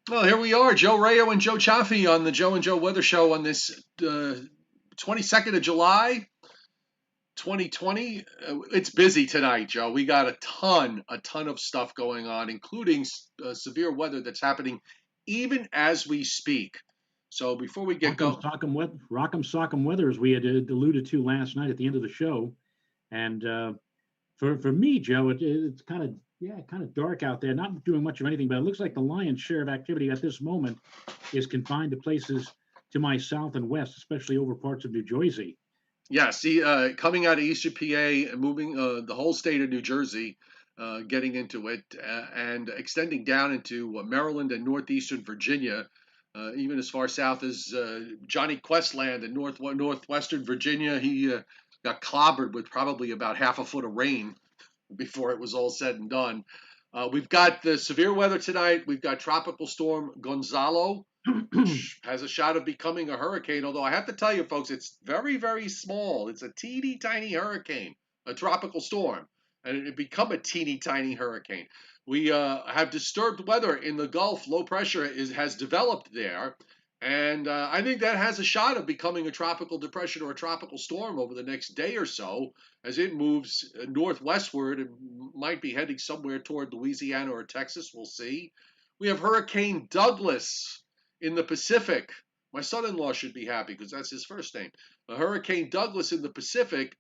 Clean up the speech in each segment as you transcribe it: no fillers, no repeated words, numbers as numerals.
Well, here we are, Joe Rayo and Joe Chaffee on the Joe and Joe Weather Show on this 22nd of July, 2020. It's busy tonight, Joe. We got a ton of stuff going on, including severe weather that's happening even as we speak. So before we get going, Rock'em Sock'em weather, as we had alluded to last night at the end of the show. And for me, Joe, it's kind of dark out there. Not doing much of anything, but it looks like the lion's share of activity at this moment is confined to places to my south and west, especially over parts of New Jersey. yeah, see, coming out of Eastern PA and moving the whole state of New Jersey, getting into it, and extending down into Maryland and northeastern Virginia, even as far south as Johnny Questland in northwestern Virginia. He got clobbered with probably about half a foot of rain before it was all said and done. We've got the severe weather tonight. We've got Tropical Storm Gonzalo, which has a shot of becoming a hurricane. Although I have to tell you, folks, it's very, very small. It's a teeny tiny hurricane, a tropical storm, and it become a teeny tiny hurricane. We have disturbed weather in the Gulf. Low pressure has developed there, and I think that has a shot of becoming a tropical depression or a tropical storm over the next day or so as it moves northwestward and might be heading somewhere toward Louisiana or Texas. We'll see. We have Hurricane Douglas in the Pacific. My son-in-law should be happy because that's his first name. A Hurricane Douglas in the Pacific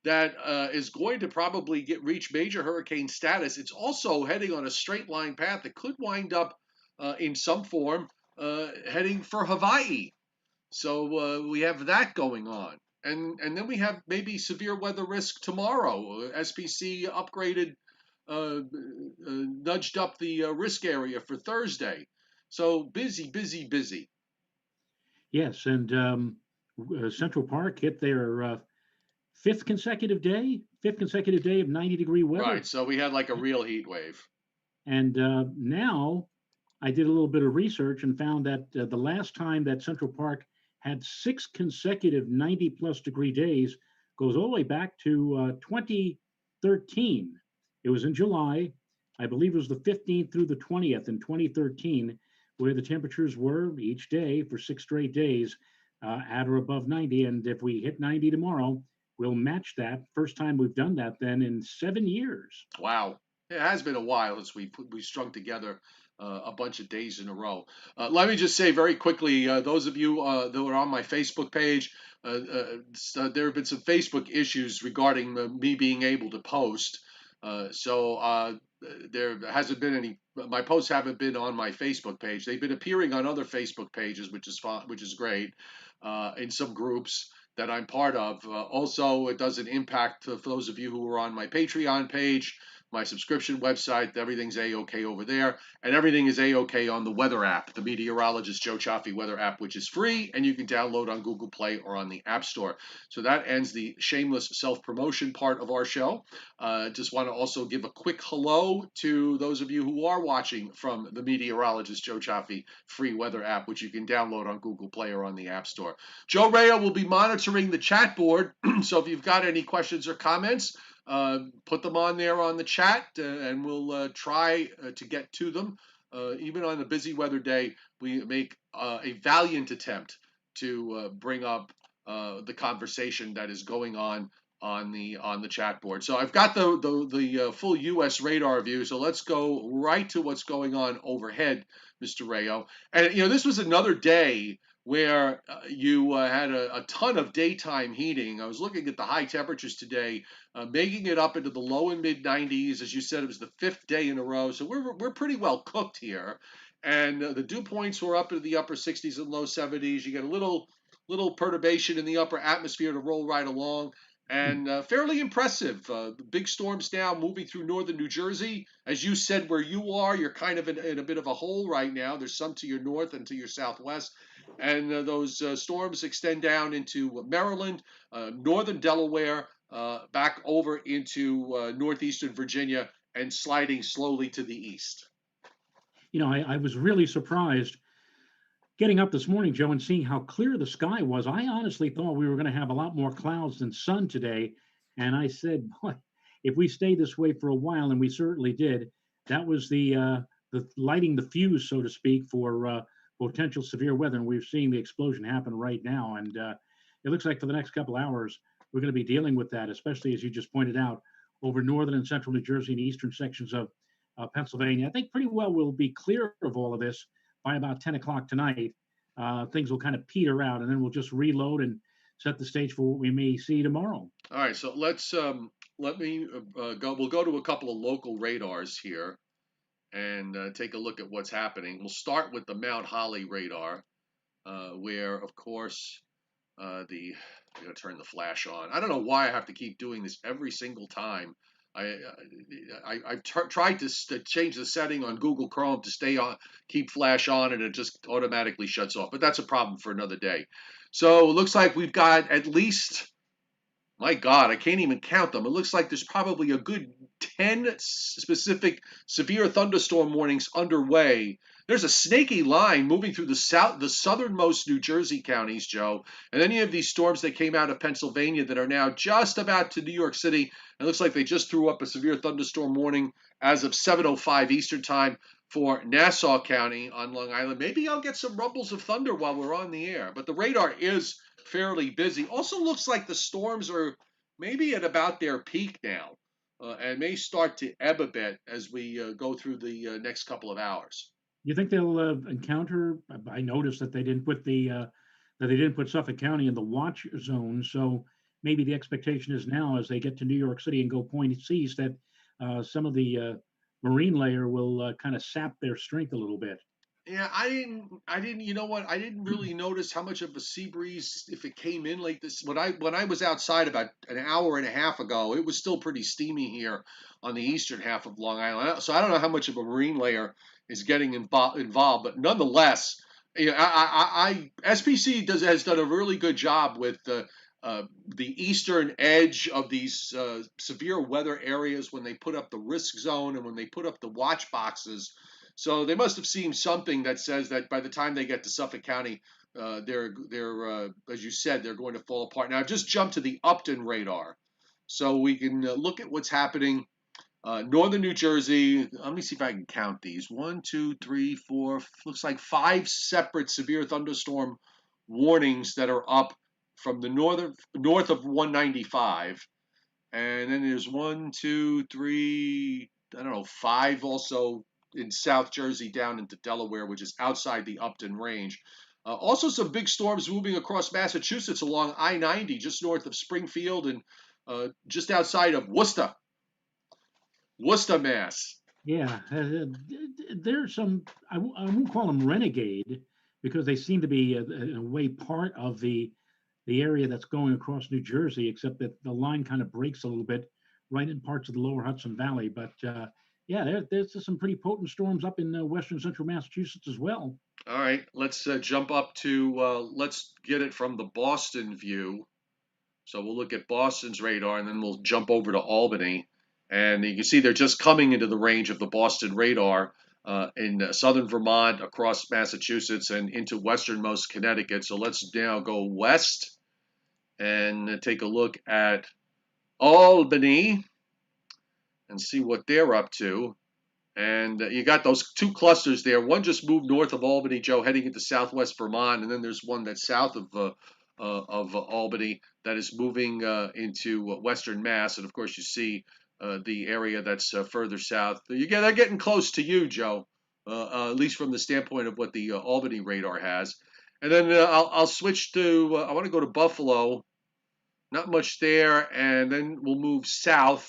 that is going to probably reach major hurricane status. It's also heading on a straight line path that could wind up in some form heading for Hawaii. So we have that going on. And then we have maybe severe weather risk tomorrow. SPC upgraded, nudged up the risk area for Thursday. So busy, busy, busy. Yes, and Central Park hit their fifth consecutive day of 90-degree Right. weather. So we had like a real heat wave. And now I did a little bit of research and found that the last time that Central Park had six consecutive 90 plus degree days goes all the way back to 2013. It was in July. I believe it was the 15th through the 20th in 2013, where the temperatures were each day for 6 straight days at or above 90. And if we hit 90 tomorrow, we'll match that. First time we've done that then in 7 years. Wow. It has been a while since we strung together a bunch of days in a row. Let me just say very quickly, those of you that are on my Facebook page, there have been some Facebook issues regarding me being able to post. So there hasn't been any. My posts haven't been on my Facebook page. They've been appearing on other Facebook pages, which is fun, which is great, in some groups that I'm part of. Also, it doesn't impact for those of you who are on my Patreon page, my subscription website. Everything's A-OK over there, and everything is A-OK on the weather app, the meteorologist Joe Chaffee weather app, which is free, and you can download on Google Play or on the App Store. So that ends the shameless self-promotion part of our show. Just want to also give a quick hello to those of you who are watching from the meteorologist Joe Chaffee free weather app, which you can download on Google Play or on the App Store. Joe Rayo will be monitoring the chat board, so if you've got any questions or comments, put them on there on the chat, and we'll try to get to them. Even on a busy weather day, we make a valiant attempt to bring up the conversation that is going on the chat board. So I've got the full U.S. radar view. So let's go right to what's going on overhead, Mr. Rayo. And this was another day where you had a ton of daytime heating. I was looking at the high temperatures today, making it up into the low and mid 90s. As you said, it was the fifth day in a row. So we're pretty well cooked here. And the dew points were up into the upper 60s and low 70s. You get a little perturbation in the upper atmosphere to roll right along. And fairly impressive. Big storms now moving through northern New Jersey. As you said, where you are, you're kind of in a bit of a hole right now. There's some to your north and to your southwest. And those storms extend down into Maryland, northern Delaware, back over into northeastern Virginia, and sliding slowly to the east. I was really surprised getting up this morning, Joe, and seeing how clear the sky was. I honestly thought we were going to have a lot more clouds than sun today. And I said, boy, if we stay this way for a while, and we certainly did, that was the the lighting the fuse, so to speak, for potential severe weather. And we're seeing the explosion happen right now. And it looks like for the next couple hours, we're going to be dealing with that, especially as you just pointed out, over northern and central New Jersey and eastern sections of Pennsylvania. I think pretty well we'll be clear of all of this by about 10 o'clock tonight. Things will kind of peter out, and then we'll just reload and set the stage for what we may see tomorrow. All right, so let me go. We'll go to a couple of local radars here and take a look at what's happening. We'll start with the Mount Holly radar, where, of course, the I'm gonna turn the flash on. I don't know why I have to keep doing this every single time. I've tried to change the setting on Google Chrome to stay on, keep flash on, and it just automatically shuts off. But that's a problem for another day. So it looks like we've got at least, my God, I can't even count them. It looks like there's probably a good 10 specific severe thunderstorm warnings underway. There's a snaky line moving through the southernmost New Jersey counties, Joe. And then you have these storms that came out of Pennsylvania that are now just about to New York City. It looks like they just threw up a severe thunderstorm warning as of 7:05 Eastern Time for Nassau County on Long Island. Maybe I'll get some rumbles of thunder while we're on the air. But the radar is fairly busy. Also looks like the storms are maybe at about their peak now, and may start to ebb a bit as we go through the next couple of hours. You think they'll encounter? I noticed that they didn't put Suffolk County in the watch zone. So maybe the expectation is now, as they get to New York City and go points east, that some of the marine layer will kind of sap their strength a little bit. Yeah, I didn't. You know what? I didn't really notice how much of a sea breeze, if it came in like this. When I was outside about an hour and a half ago, it was still pretty steamy here on the eastern half of Long Island. So I don't know how much of a marine layer is getting involved, but nonetheless, you know, SPC has done a really good job with the eastern edge of these severe weather areas when they put up the risk zone and when they put up the watch boxes. So they must have seen something that says that by the time they get to Suffolk County, they're as you said, they're going to fall apart. Now I've just jumped to the Upton radar, so we can look at what's happening. Northern New Jersey. Let me see if I can count these. One, two, three, four. Looks like 5 separate severe thunderstorm warnings that are up from the north of 195, and then there's one, two, three. I don't know, 5 also in South Jersey down into Delaware, which is outside the Upton range. Also, some big storms moving across Massachusetts along I-90, just north of Springfield and just outside of Worcester, Mass. Yeah, there's some. I won't call them renegade because they seem to be in a way part of the area that's going across New Jersey, except that the line kind of breaks a little bit right in parts of the lower Hudson Valley. But yeah, there's some pretty potent storms up in western central Massachusetts as well. All right, let's jump up to, let's get it from the Boston view. So we'll look at Boston's radar and then we'll jump over to Albany. And you can see they're just coming into the range of the Boston radar in southern Vermont, across Massachusetts, and into westernmost Connecticut. So let's now go west and take a look at Albany and see what they're up to. And you got those 2 clusters there. One just moved north of Albany, Joe, heading into southwest Vermont, and then there's one that's south of Albany that is moving into western Mass. And of course, you see the area that's further south. They're getting close to you, Joe, at least from the standpoint of what the Albany radar has. And then I'll switch to. I want to go to Buffalo. Not much there, and then we'll move south.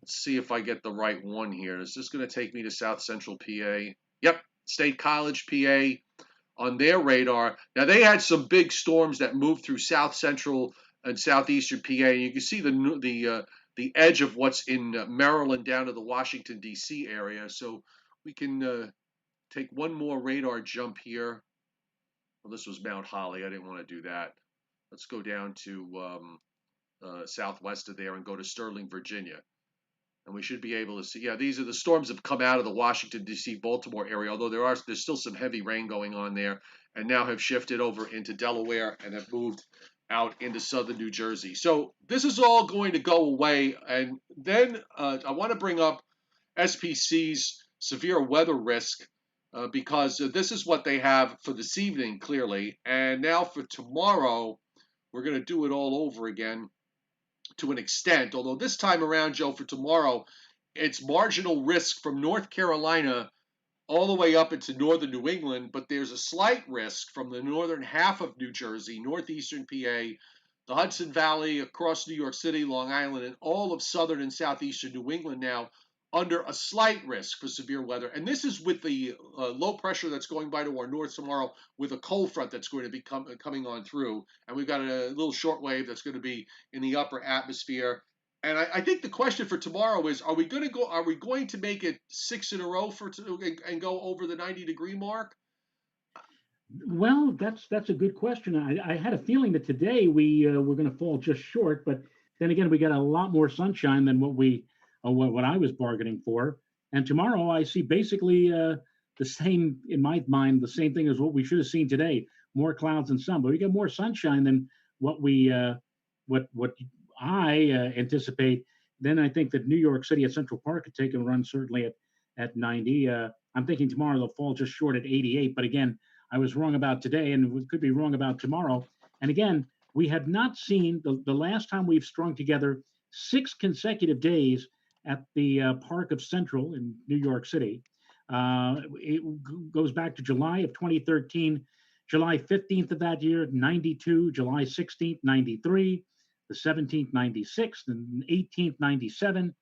Let's see if I get the right one here. Is this going to take me to South Central PA? Yep, State College, PA, on their radar. Now, they had some big storms that moved through South Central and Southeastern PA. And you can see the edge of what's in Maryland down to the Washington, D.C. area. So we can take one more radar jump here. Well, this was Mount Holly. I didn't want to do that. Let's go down to southwest of there and go to Sterling, Virginia. And we should be able to see, yeah, these are the storms that have come out of the Washington, D.C., Baltimore area, although there's still some heavy rain going on there, and now have shifted over into Delaware and have moved out into southern New Jersey. So this is all going to go away. And then I want to bring up SPC's severe weather risk because this is what they have for this evening, clearly. And now for tomorrow, we're going to do it all over again to an extent. Although this time around, Joe, for tomorrow, it's marginal risk from North Carolina all the way up into northern New England, but there's a slight risk from the northern half of New Jersey, northeastern PA, the Hudson Valley, across New York City, Long Island, and all of southern and southeastern New England now under a slight risk for severe weather. And this is with the low pressure that's going by to our north tomorrow with a cold front that's going to be coming on through. And we've got a little short wave that's going to be in the upper atmosphere. And I think the question for tomorrow is: Are we going to go? Are we going to make it 6 in a row and go over the 90-degree mark? Well, that's a good question. I had a feeling that today we were going to fall just short, but then again, we got a lot more sunshine than what I was bargaining for. And tomorrow, I see basically the same in my mind, the same thing as what we should have seen today: more clouds and sun. But we got more sunshine than what what I anticipate. Then I think that New York City at Central Park could take a run certainly at 90. I'm thinking tomorrow they'll fall just short at 88. But again, I was wrong about today, and we could be wrong about tomorrow. And again, we have not seen the last time we've strung together 6 consecutive days at the Park of Central in New York City. It goes back to July of 2013, July 15th of that year, 92, July 16th, 93, the 17th, 96, and 18th, 97,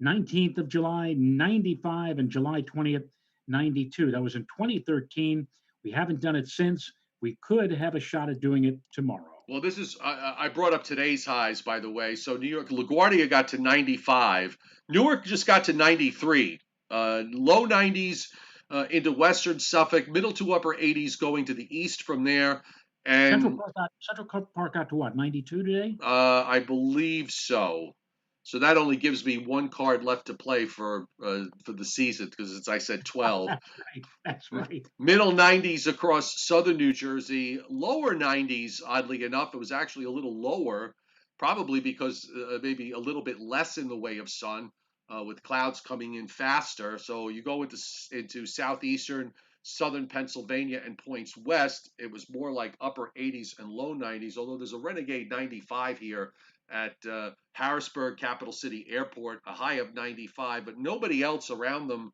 19th of July, 95, and July 20th, 92. That was in 2013. We haven't done it since. We could have a shot at doing it tomorrow. Well, this is I brought up today's highs, by the way. So New York, LaGuardia got to 95. Newark just got to 93. Low 90s into western Suffolk, middle to upper 80s going to the east from there. And Central Park got to what, 92 today? I believe so. So that only gives me one card left to play for the season because, as I said, 12. That's right. Middle 90s across southern New Jersey. Lower 90s, oddly enough, it was actually a little lower, probably because maybe a little bit less in the way of sun with clouds coming in faster. So you go into southeastern, southern Pennsylvania and points west, it was more like upper 80s and low 90s, although there's a renegade 95 here at Harrisburg, Capital City Airport, a high of 95, but nobody else around them.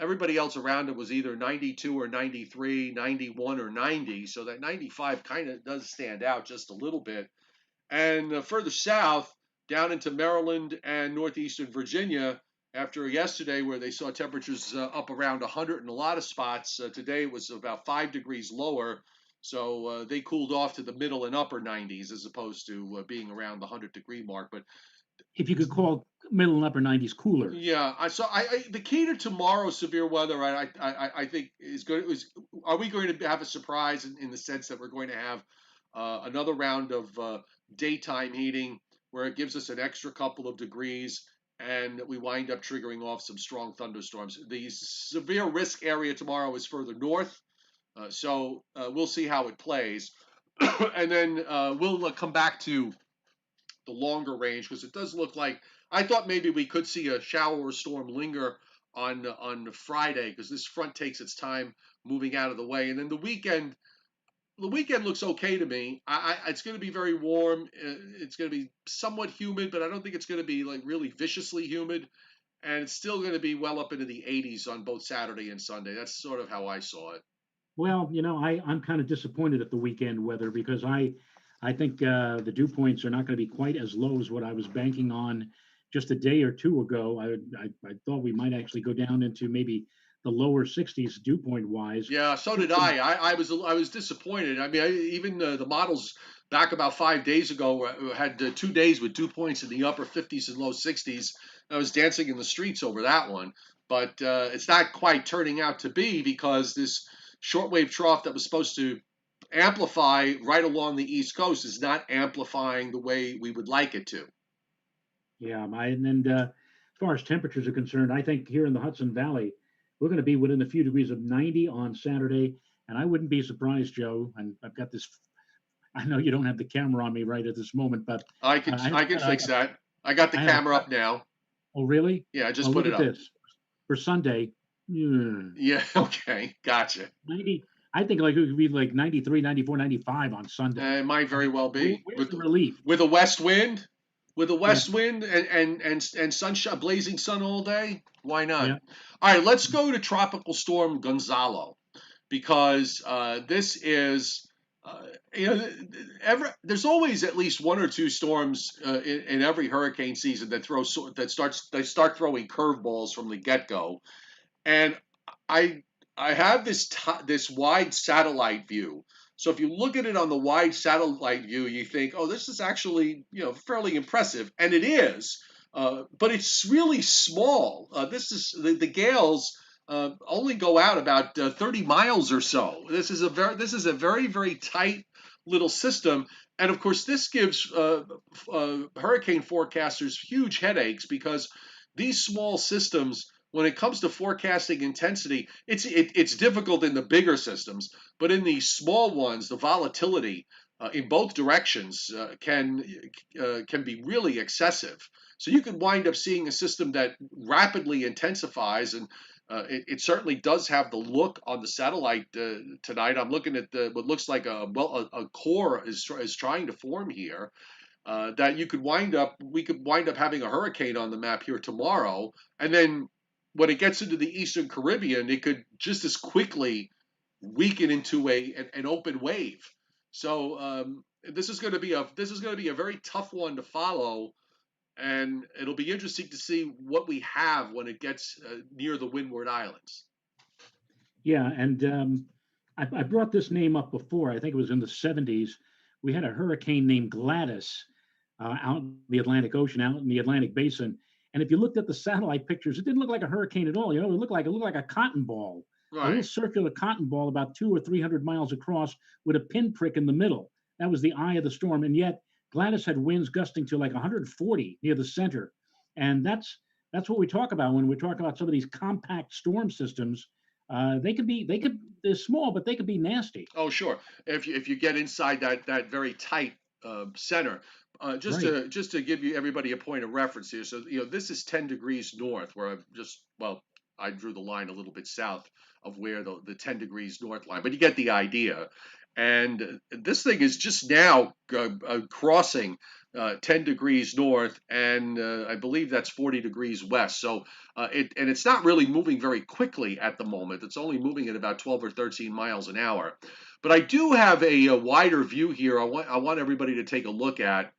Everybody else around it was either 92 or 93, 91 or 90. So that 95 kind of does stand out just a little bit. And further south, down into Maryland and northeastern Virginia, after yesterday where they saw temperatures up around 100 in a lot of spots, today it was about 5 degrees lower. So they cooled off to the middle and upper 90s as opposed to being around the 100-degree mark. But if you could call middle and upper 90s cooler. Yeah, the key to tomorrow's severe weather, I think is good. Are we going to have a surprise in the sense that we're going to have another round of daytime heating where it gives us an extra couple of degrees and we wind up triggering off some strong thunderstorms? The severe risk area tomorrow is further north, so we'll see how it plays, and then we'll come back to the longer range because it does look like I thought maybe we could see a shower or storm linger on Friday because this front takes its time moving out of the way, and then the weekend looks okay to me. It's going to be very warm. It's going to be somewhat humid, but I don't think it's going to be like really viciously humid, and it's still going to be well up into the 80s on both Saturday and Sunday. That's sort of how I saw it. Well, I'm kind of disappointed at the weekend weather because I think the dew points are not going to be quite as low as what I was banking on just a day or two ago. I thought we might actually go down into maybe the lower 60s dew point wise. Yeah, so did I. I was disappointed. I mean, even the models back about 5 days ago had 2 days with dew points in the upper 50s and low 60s. I was dancing in the streets over that one, but it's not quite turning out to be because this shortwave trough that was supposed to amplify right along the East Coast is not amplifying the way we would like it to. Yeah, and as far as temperatures are concerned, I think here in the Hudson Valley, we're going to be within a few degrees of 90 on Saturday, and I wouldn't be surprised, Joe. And I've got this. I know you don't have the camera on me right at this moment, but I can fix that. I got the camera up now. Oh, really? Yeah, I just well, put look it at up. this for Sunday. Yeah. Yeah, okay, gotcha. 90, I think like it could be like 93, 94, 95 on Sunday. It might I very mean, well be where's the relief? with a west wind, with a Yeah, west wind and sunshine, blazing sun all day. Why not? yeah, All right, let's go to Tropical Storm Gonzalo because this is. Uh, there's always at least one or two storms in every hurricane season that they start throwing curveballs from the get go, and I I have this wide satellite view. So if you look at it on the wide satellite view, you think, oh, this is actually fairly impressive, and it is. But it's really small. This is the gales only go out about 30 miles or so. This is a very very tight little system, and of course this gives hurricane forecasters huge headaches because these small systems when it comes to forecasting intensity, it's difficult in the bigger systems, but in the small ones, the volatility in both directions can be really excessive. So you could wind up seeing a system that rapidly intensifies, and it certainly does have the look on the satellite tonight. I'm looking at what looks like a core is trying to form here, that we could wind up having a hurricane on the map here tomorrow, and then when it gets into the Eastern Caribbean, it could just as quickly weaken into an open wave. So this is going to be a very tough one to follow, and it'll be interesting to see what we have when it gets near the Windward Islands. yeah. And I brought this name up before. I think it was in the 70s. We had a hurricane named Gladys out in the Atlantic Ocean, out in the Atlantic Basin. And if you looked at the satellite pictures, it didn't look like a hurricane at all. You know, it looked like a cotton ball, a little Right. circular cotton ball about 200 or 300 miles across with a pinprick in the middle. That was the eye of the storm. And yet Gladys had winds gusting to like 140 near the center. And that's what we talk about when we talk about some of these compact storm systems. They're small, but they could be nasty. Oh, sure. If you get inside that very tight center, Right. just to give you everybody a point of reference here. So this is 10 degrees north, where I drew the line a little bit south of where the 10 degrees north line, but you get the idea. And this thing is just now crossing 10 degrees north, and I believe that's 40 degrees west. So it's not really moving very quickly at the moment. It's only moving at about 12 or 13 miles an hour. But I do have a wider view here. I want everybody to take a look at.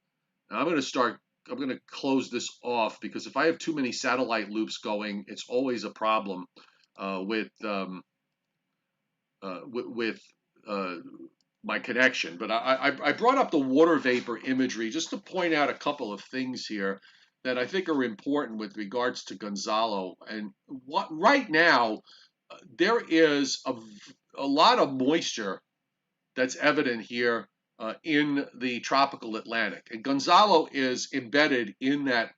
I'm going to start. I'm going to close this off because if I have too many satellite loops going, it's always a problem with uh, my connection. But I brought up the water vapor imagery just to point out a couple of things here that I think are important with regards to Gonzalo. And what right now there is a lot of moisture that's evident here in the tropical Atlantic, and Gonzalo is embedded in that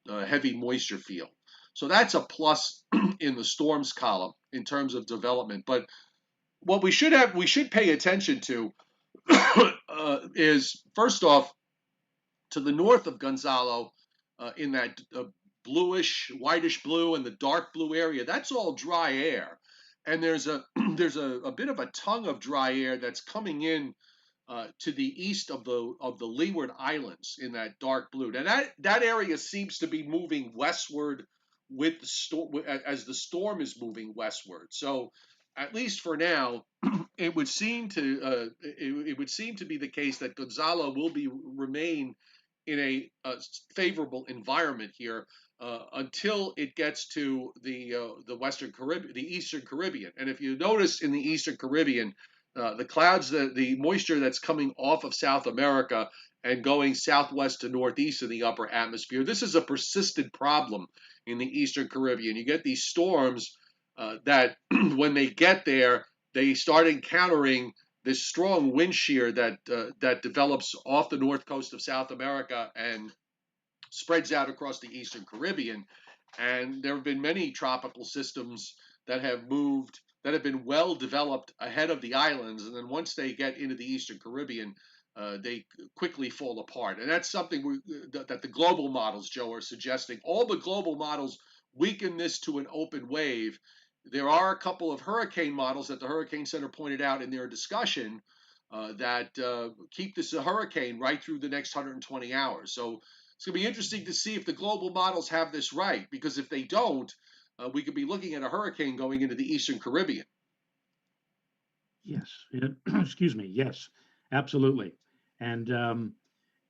heavy moisture field. So that's a plus in the storms column in terms of development. But what we should pay attention to is first off to the north of Gonzalo, in that bluish, whitish blue, and the dark blue area. That's all dry air, and there's a there's a bit of a tongue of dry air that's coming in to the east of the Leeward Islands in that dark blue. Now that area seems to be moving westward with the storm as the storm is moving westward. So at least for now, it would seem to be the case that Gonzalo will be remain in a favorable environment here until it gets to the Western Caribbean, the Eastern Caribbean. And if you notice in the Eastern Caribbean, the clouds, the moisture that's coming off of South America and going southwest to northeast in the upper atmosphere, this is a persistent problem in the Eastern Caribbean. You get these storms that, when they get there, they start encountering this strong wind shear that develops off the north coast of South America and spreads out across the Eastern Caribbean. And there have been many tropical systems that have been well developed ahead of the islands, and then once they get into the Eastern Caribbean, they quickly fall apart. And that's something that the global models, Joe, are suggesting. All the global models weaken this to an open wave. There are a couple of hurricane models that the Hurricane Center pointed out in their discussion that keep this a hurricane right through the next 120 hours. So it's going to be interesting to see if the global models have this right, because if they don't, we could be looking at a hurricane going into the Eastern Caribbean. Yes. Excuse me. Yes, absolutely. And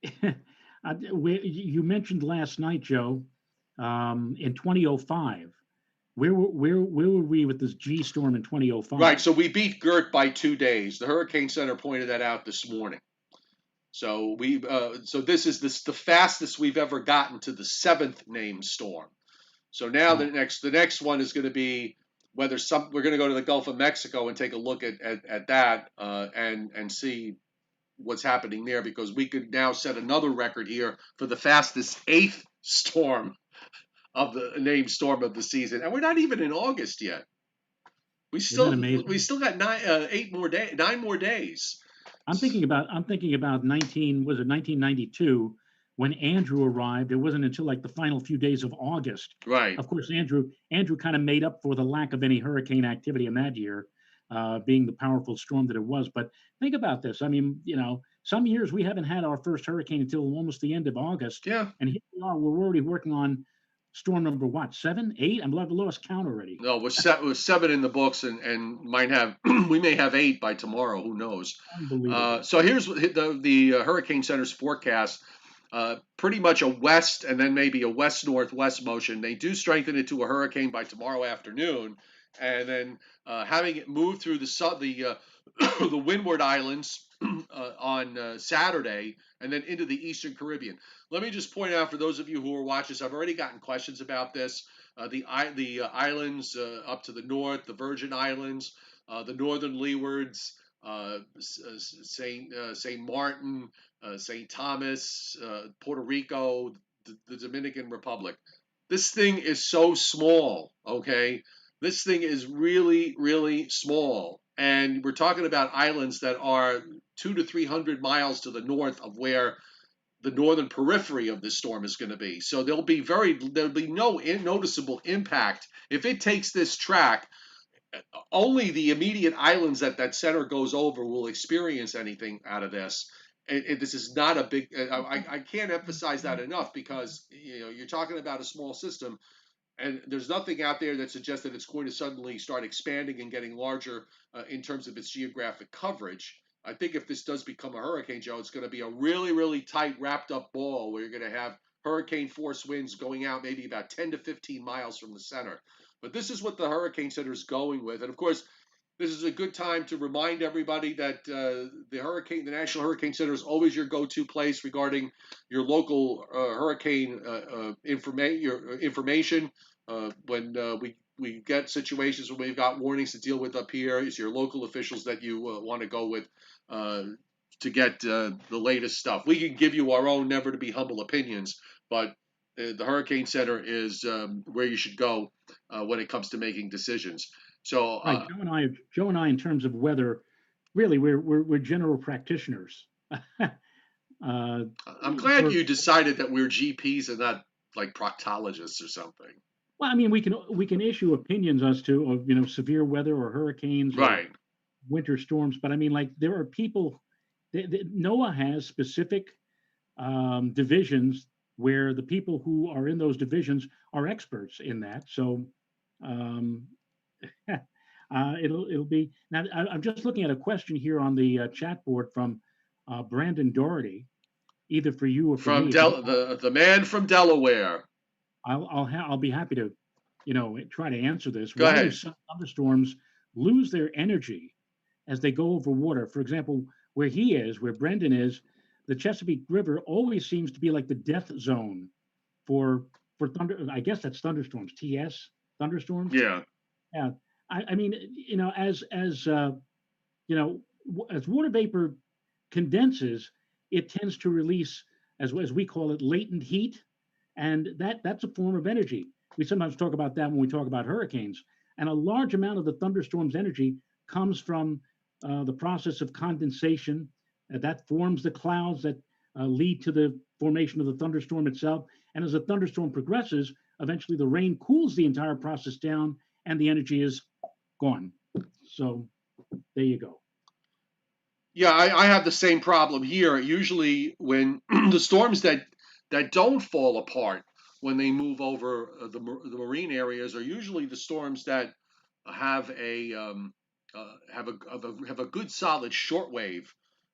you mentioned last night, Joe, in 2005. Where were we with this G storm in Right. 2005? So we beat Gert by 2 days. The Hurricane Center pointed that out this morning. So this is the fastest we've ever gotten to the seventh named storm. So now Wow. the next one is going to be whether we're going to go to the Gulf of Mexico and take a look at that and see what's happening there, because we could now set another record here for the fastest eighth storm of the named storm of the season, and we're not even in August yet. We Isn't that still we amazing? still got 9 more days. I'm thinking about 1992 when Andrew arrived. It wasn't until like the final few days of August. Right. Of course, Andrew kind of made up for the lack of any hurricane activity in that year, being the powerful storm that it was. But think about this. I mean, some years we haven't had our first hurricane until almost the end of August, Yeah. and here we are. We're already working on storm number what, 7, 8? I'm I've lost count already. No, we're 7 in the books, and might have we may have 8 by tomorrow. Who knows? Unbelievable. So here's the Hurricane Center's forecast. Pretty much a west and then maybe a west northwest motion. They do strengthen it to a hurricane by tomorrow afternoon, and then having it move through the Windward Islands on Saturday, and then into the Eastern Caribbean. Let me just point out for those of you who are watching, I've already gotten questions about this. The islands up to the north, the Virgin Islands, the Northern Leewards, Saint Martin, St. Thomas, Puerto Rico, the Dominican Republic. This thing is so small, okay? This thing is really, really small. And we're talking about islands that are 200 to 300 miles to the north of where the northern periphery of this storm is going to be. So there'll be no noticeable impact. If it takes this track, only the immediate islands that center goes over will experience anything out of this. This is not a big. I can't emphasize that enough, because you're talking about a small system, and there's nothing out there that suggests that it's going to suddenly start expanding and getting larger in terms of its geographic coverage. I think if this does become a hurricane, Joe, it's going to be a really, really tight, wrapped up ball where you're going to have hurricane force winds going out maybe about 10 to 15 miles from the center. But this is what the Hurricane Center is going with. And of course, this is a good time to remind everybody that the National Hurricane Center is always your go-to place regarding your local hurricane information. When we get situations where we've got warnings to deal with up here, it's your local officials that you want to go with to get the latest stuff. We can give you our own never to be humble opinions, but the Hurricane Center is where you should go when it comes to making decisions. So Right, Joe and I, in terms of weather, really, we're general practitioners. I'm glad you decided that we're GPs and not like proctologists or something. Well, I mean, we can issue opinions as to severe weather or hurricanes or Right. winter storms, but I mean, like there are people. NOAA has specific divisions where the people who are in those divisions are experts in that. So um, it'll be now. I'm just looking at a question here on the chat board from Brandon Doherty, either for you or for From me. If you, the man from Delaware. I'll be happy to, try to answer this. Go Why do ahead. some thunderstorms lose their energy as they go over water? For example, where Brendan is, the Chesapeake River always seems to be like the death zone for thunder. I guess that's thunderstorms. Thunderstorms. Yeah. Yeah. I mean, as water vapor condenses, it tends to release, as we call it, latent heat, and that's a form of energy. We sometimes talk about that when we talk about hurricanes, and a large amount of the thunderstorm's energy comes from the process of condensation that forms the clouds that lead to the formation of the thunderstorm itself. And as a thunderstorm progresses, eventually the rain cools the entire process down and the energy is gone. So there you go. Yeah, I have the same problem here. Usually, when the storms that don't fall apart when they move over the marine areas are usually the storms that have a good solid shortwave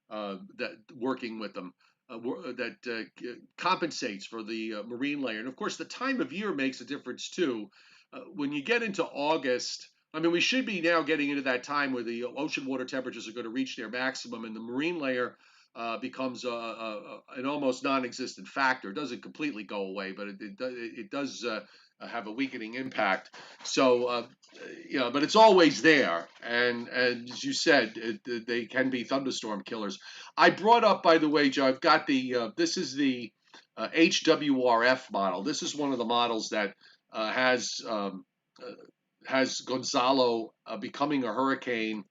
that working with them that compensates for the marine layer. And of course, the time of year makes a difference too. When you get into August, I mean, we should be now getting into that time where the ocean water temperatures are going to reach their maximum, and the marine layer becomes an almost non-existent factor. It doesn't completely go away, but it does have a weakening impact. So, but it's always there, and as you said, they can be thunderstorm killers. I brought up, by the way, Joe, I've got this is the HWRF model. This is one of the models that has Gonzalo becoming a hurricane.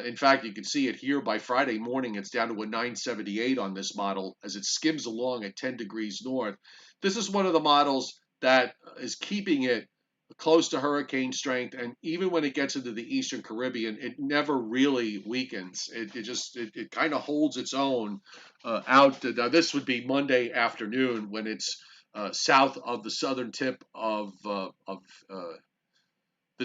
In fact, you can see it here by Friday morning. It's down to a 978 on this model as it skims along at 10 degrees north. This is one of the models that is keeping it close to hurricane strength, and even when it gets into the Eastern Caribbean, it never really weakens. It kind of holds its own out. Now, this would be Monday afternoon when it's south of the southern tip of the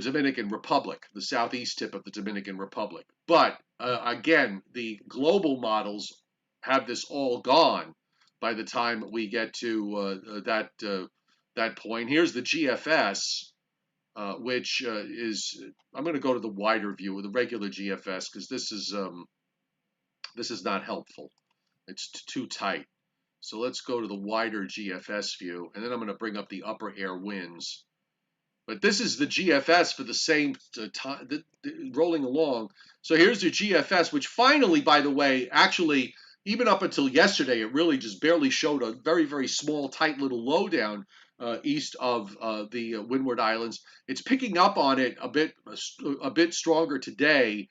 Dominican Republic, the southeast tip of the Dominican Republic. But again, the global models have this all gone by the time we get to that point. Here's the GFS, which is I'm going to go to the wider view of the regular GFS because this is not helpful. It's too tight. So let's go to the wider GFS view, and then I'm going to bring up the upper air winds. But this is the GFS for the same time, rolling along. So here's the GFS, which finally, by the way, actually, even up until yesterday, it really just barely showed a very, very small, tight little lowdown east of the Windward Islands. It's picking up on it a bit stronger today.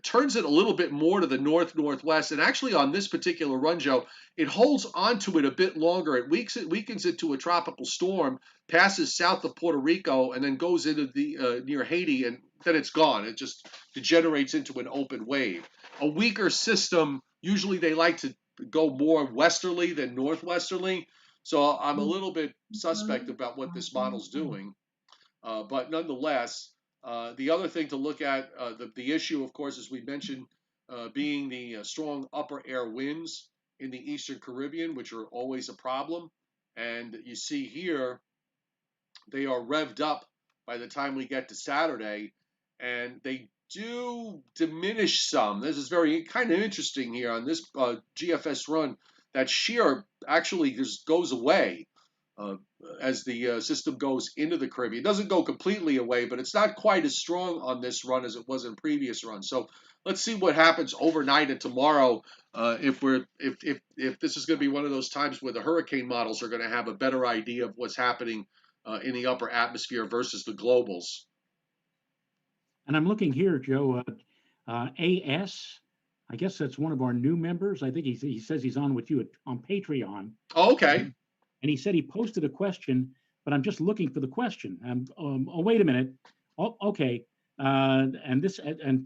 Turns it a little bit more to the north-northwest, and actually on this particular run, Joe, it holds onto it a bit longer. It weakens it to a tropical storm, passes south of Puerto Rico, and then goes into the near Haiti, and then it's gone. It just degenerates into an open wave. A weaker system, usually they like to go more westerly than northwesterly, so I'm a little bit suspect about what this model's doing. But nonetheless, the other thing to look at, the issue, of course, as we mentioned, being the strong upper air winds in the Eastern Caribbean, which are always a problem. And you see here, they are revved up by the time we get to Saturday, and they do diminish some. This is very kind of interesting here on this GFS run. That shear actually just goes away uh, as the system goes into the Caribbean. It doesn't go completely away, but it's not quite as strong on this run as it was in previous runs. So let's see what happens overnight and tomorrow. If this is going to be one of those times where the hurricane models are going to have a better idea of what's happening in the upper atmosphere versus the globals. And I'm looking here, Joe, AS. I guess that's one of our new members. I think he says he's on with you on Patreon. Oh, okay. And he said he posted a question, but I'm just looking for the question. Oh, wait a minute. Oh, okay. And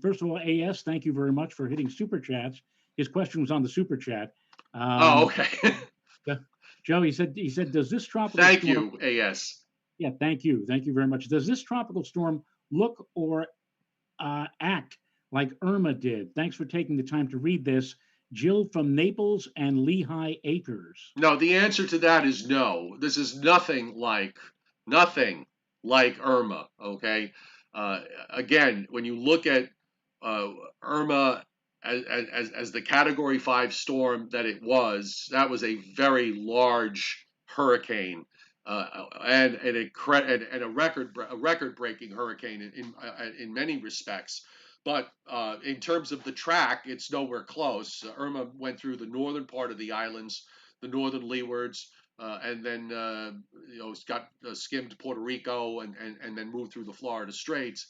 first of all, AS, thank you very much for hitting super chats. His question was on the super chat. Oh, okay. Joe, he said, does this tropical Thank storm, you, AS. Yeah, thank you very much. Does this tropical storm look or act like Irma did? Thanks for taking the time to read this. Jill from Naples and Lehigh Acres. No, the answer to that is no. This is nothing like Irma. Okay. Again, when you look at Irma as the Category 5 storm that it was, that was a very large hurricane. And a record breaking hurricane in many respects. But in terms of the track, it's nowhere close. Irma went through the northern part of the islands, the northern leewards, and then got skimmed Puerto Rico and then moved through the Florida Straits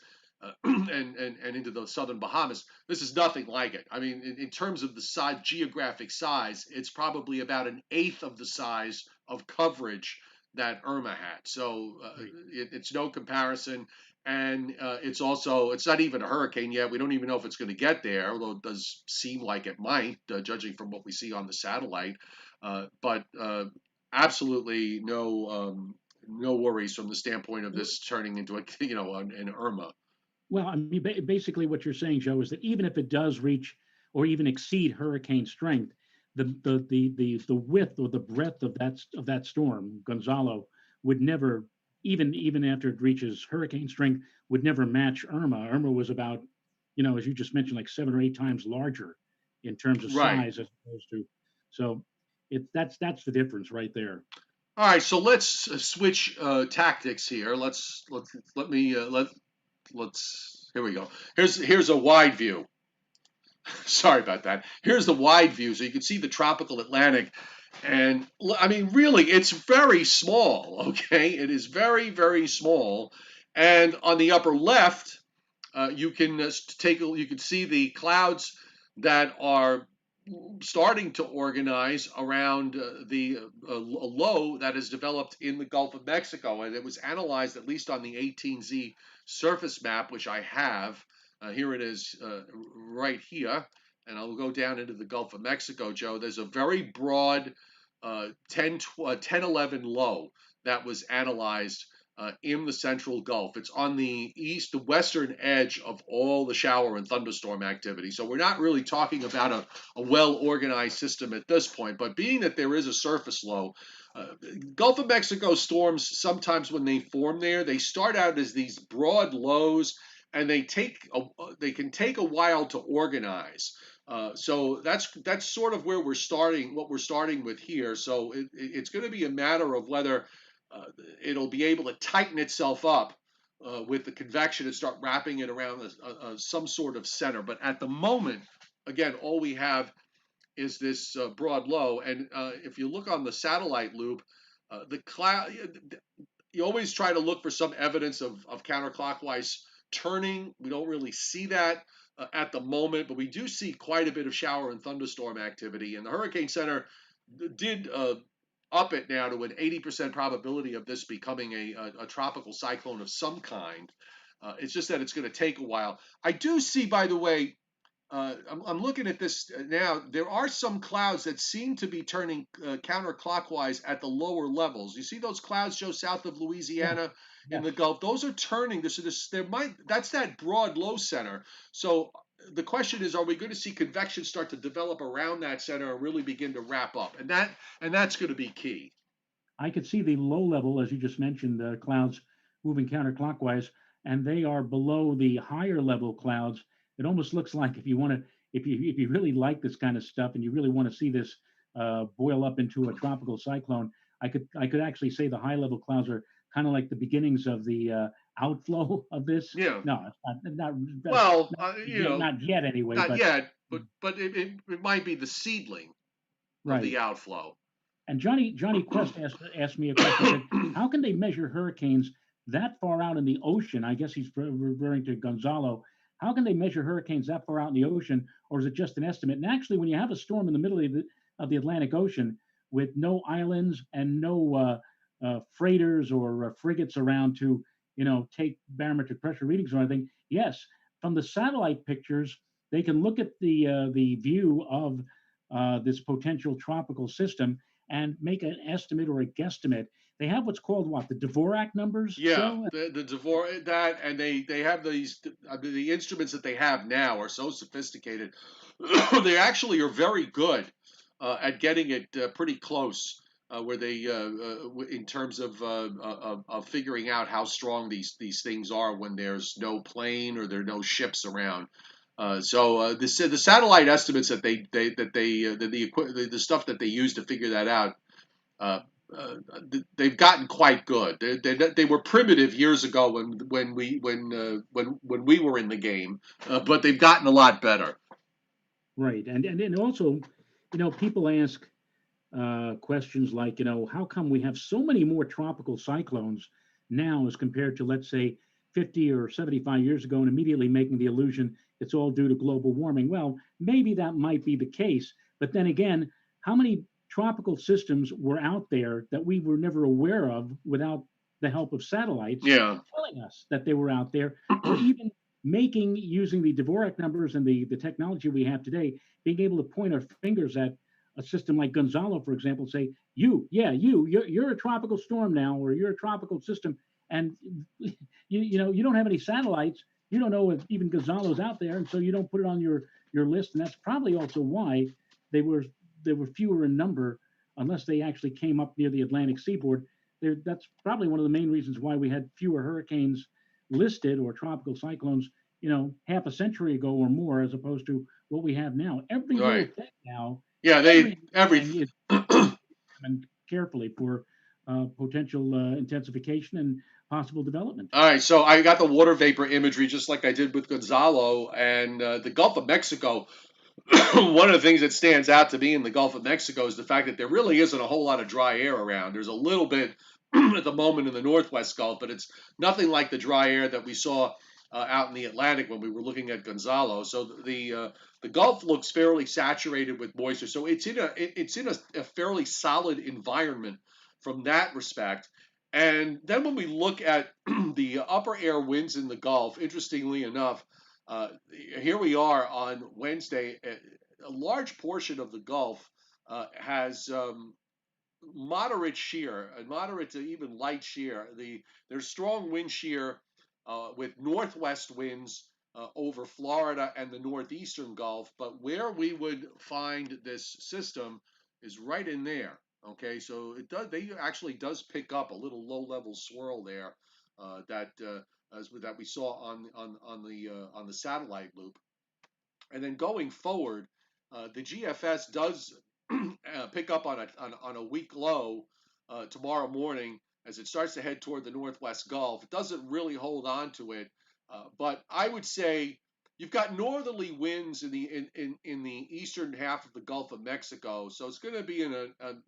and into the southern Bahamas. This is nothing like it. I mean, in terms of the geographic size, it's probably about an eighth of the size of coverage that Irma had. So Right. it's no comparison. And it's not even a hurricane yet. We don't even know if it's going to get there, although it does seem like it might, judging from what we see on the satellite. But absolutely no worries from the standpoint of this turning into a an Irma. Well, I mean, basically what you're saying, Joe, is that even if it does reach or even exceed hurricane strength, the width or the breadth of that storm, Gonzalo, would never, even after it reaches hurricane strength, would never match Irma. Irma was about, as you just mentioned, like 7 or 8 times larger in terms of Right. size as opposed to. So that's the difference right there. All right. So let's switch tactics here. Let me let's here we go. Here's a wide view. Sorry about that. Here's the wide view, so you can see the tropical Atlantic. And I mean, really, it's very small, okay? It is very, very small. And on the upper left, you can you can see the clouds that are starting to organize around the low that is developed in the Gulf of Mexico, and it was analyzed at least on the 18Z surface map, which I have. Here it is, right here, and I'll go down into the Gulf of Mexico, Joe. There's a very broad 10 11 low that was analyzed in the central Gulf. It's on the western edge of all the shower and thunderstorm activity. So we're not really talking about a well organized system at this point. But being that there is a surface low, Gulf of Mexico storms, sometimes when they form there, they start out as these broad lows, and they can take a while to organize. So that's sort of where we're starting, what we're starting with here. So it's going to be a matter of whether uh, it'll be able to tighten itself up with the convection and start wrapping it around some sort of center. But at the moment, again, all we have is this broad low. And if you look on the satellite loop, the cloud, you always try to look for some evidence of counterclockwise turning. We don't really see that at the moment, but we do see quite a bit of shower and thunderstorm activity. And the Hurricane Center did up it now to an 80% probability of this becoming a tropical cyclone of some kind. It's just that it's going to take a while. I do see, by the way, I'm looking at this now. There are some clouds that seem to be turning counterclockwise at the lower levels. You see those clouds, Joe, south of Yeah. Louisiana in Yes. the Gulf? Those are turning. That's that broad low center. So the question is, are we going to see convection start to develop around that center and really begin to wrap up? And that's going to be key. I could see the low level, as you just mentioned, the clouds moving counterclockwise, and they are below the higher level clouds. It almost looks like if you really like this kind of stuff and you really want to see this boil up into a tropical cyclone, I could actually say the high level clouds are kind of like the beginnings of the outflow of this. Yeah. No, it's Well, not yet anyway, not but yet, but it might be the seedling of right. the outflow. And Johnny Quest asked me a question. He said, "How can they measure hurricanes that far out in the ocean?" I guess he's referring to Gonzalo. How can they measure hurricanes that far out in the ocean, or is it just an estimate? And actually, when you have a storm in the middle of the Atlantic Ocean with no islands and no freighters or frigates around to take barometric pressure readings or anything, yes, from the satellite pictures, they can look at the view of this potential tropical system and make an estimate or a guesstimate. They have what's called what, the Dvorak numbers, Yeah, Joe? the Devor that, and they have these the instruments that they have now are so sophisticated. They actually are very good at getting it pretty close, where they in terms of figuring out how strong these things are when there's no plane or there are no ships around. The satellite estimates that the stuff that they use to figure that out, uh, they've gotten quite good. They were primitive years ago when we were in the game, but they've gotten a lot better. Right. And also, people ask questions like, how come we have so many more tropical cyclones now as compared to, let's say, 50 or 75 years ago, and immediately making the illusion it's all due to global warming? Well, maybe that might be the case. But then again, how many tropical systems were out there that we were never aware of without the help of satellites Yeah. telling us that they were out there, or even making using the Dvorak numbers and the technology we have today, being able to point our fingers at a system like Gonzalo, for example, say, you're a tropical storm now, or you're a tropical system, and you don't have any satellites, you don't know if even Gonzalo's out there, and so you don't put it on your list, and that's probably also why they were they were fewer in number, unless they actually came up near the Atlantic seaboard. That's probably one of the main reasons why we had fewer hurricanes listed or tropical cyclones, half a century ago or more, as opposed to what we have now. Every little Right. thing now, Yeah. every They little every. thing is examined carefully for potential intensification and possible development. All right, so I got the water vapor imagery just like I did with Gonzalo and the Gulf of Mexico. One of the things that stands out to me in the Gulf of Mexico is the fact that there really isn't a whole lot of dry air around. There's a little bit at the moment in the Northwest Gulf, but it's nothing like the dry air that we saw out in the Atlantic when we were looking at Gonzalo. So the Gulf looks fairly saturated with moisture. So it's in a fairly solid environment from that respect. And then when we look at the upper air winds in the Gulf, interestingly enough, here we are on Wednesday. A large portion of the Gulf has moderate shear, and moderate to even light shear. There's strong wind shear with northwest winds over Florida and the northeastern Gulf, but where we would find this system is right in there. Okay, so it does. They actually does pick up a little low-level swirl there that we saw on the satellite loop. And then going forward, the GFS does pick up on a weak low tomorrow morning as it starts to head toward the northwest Gulf. It doesn't really hold on to it, but I would say you've got northerly winds in the eastern half of the Gulf of Mexico, so it's going to be in an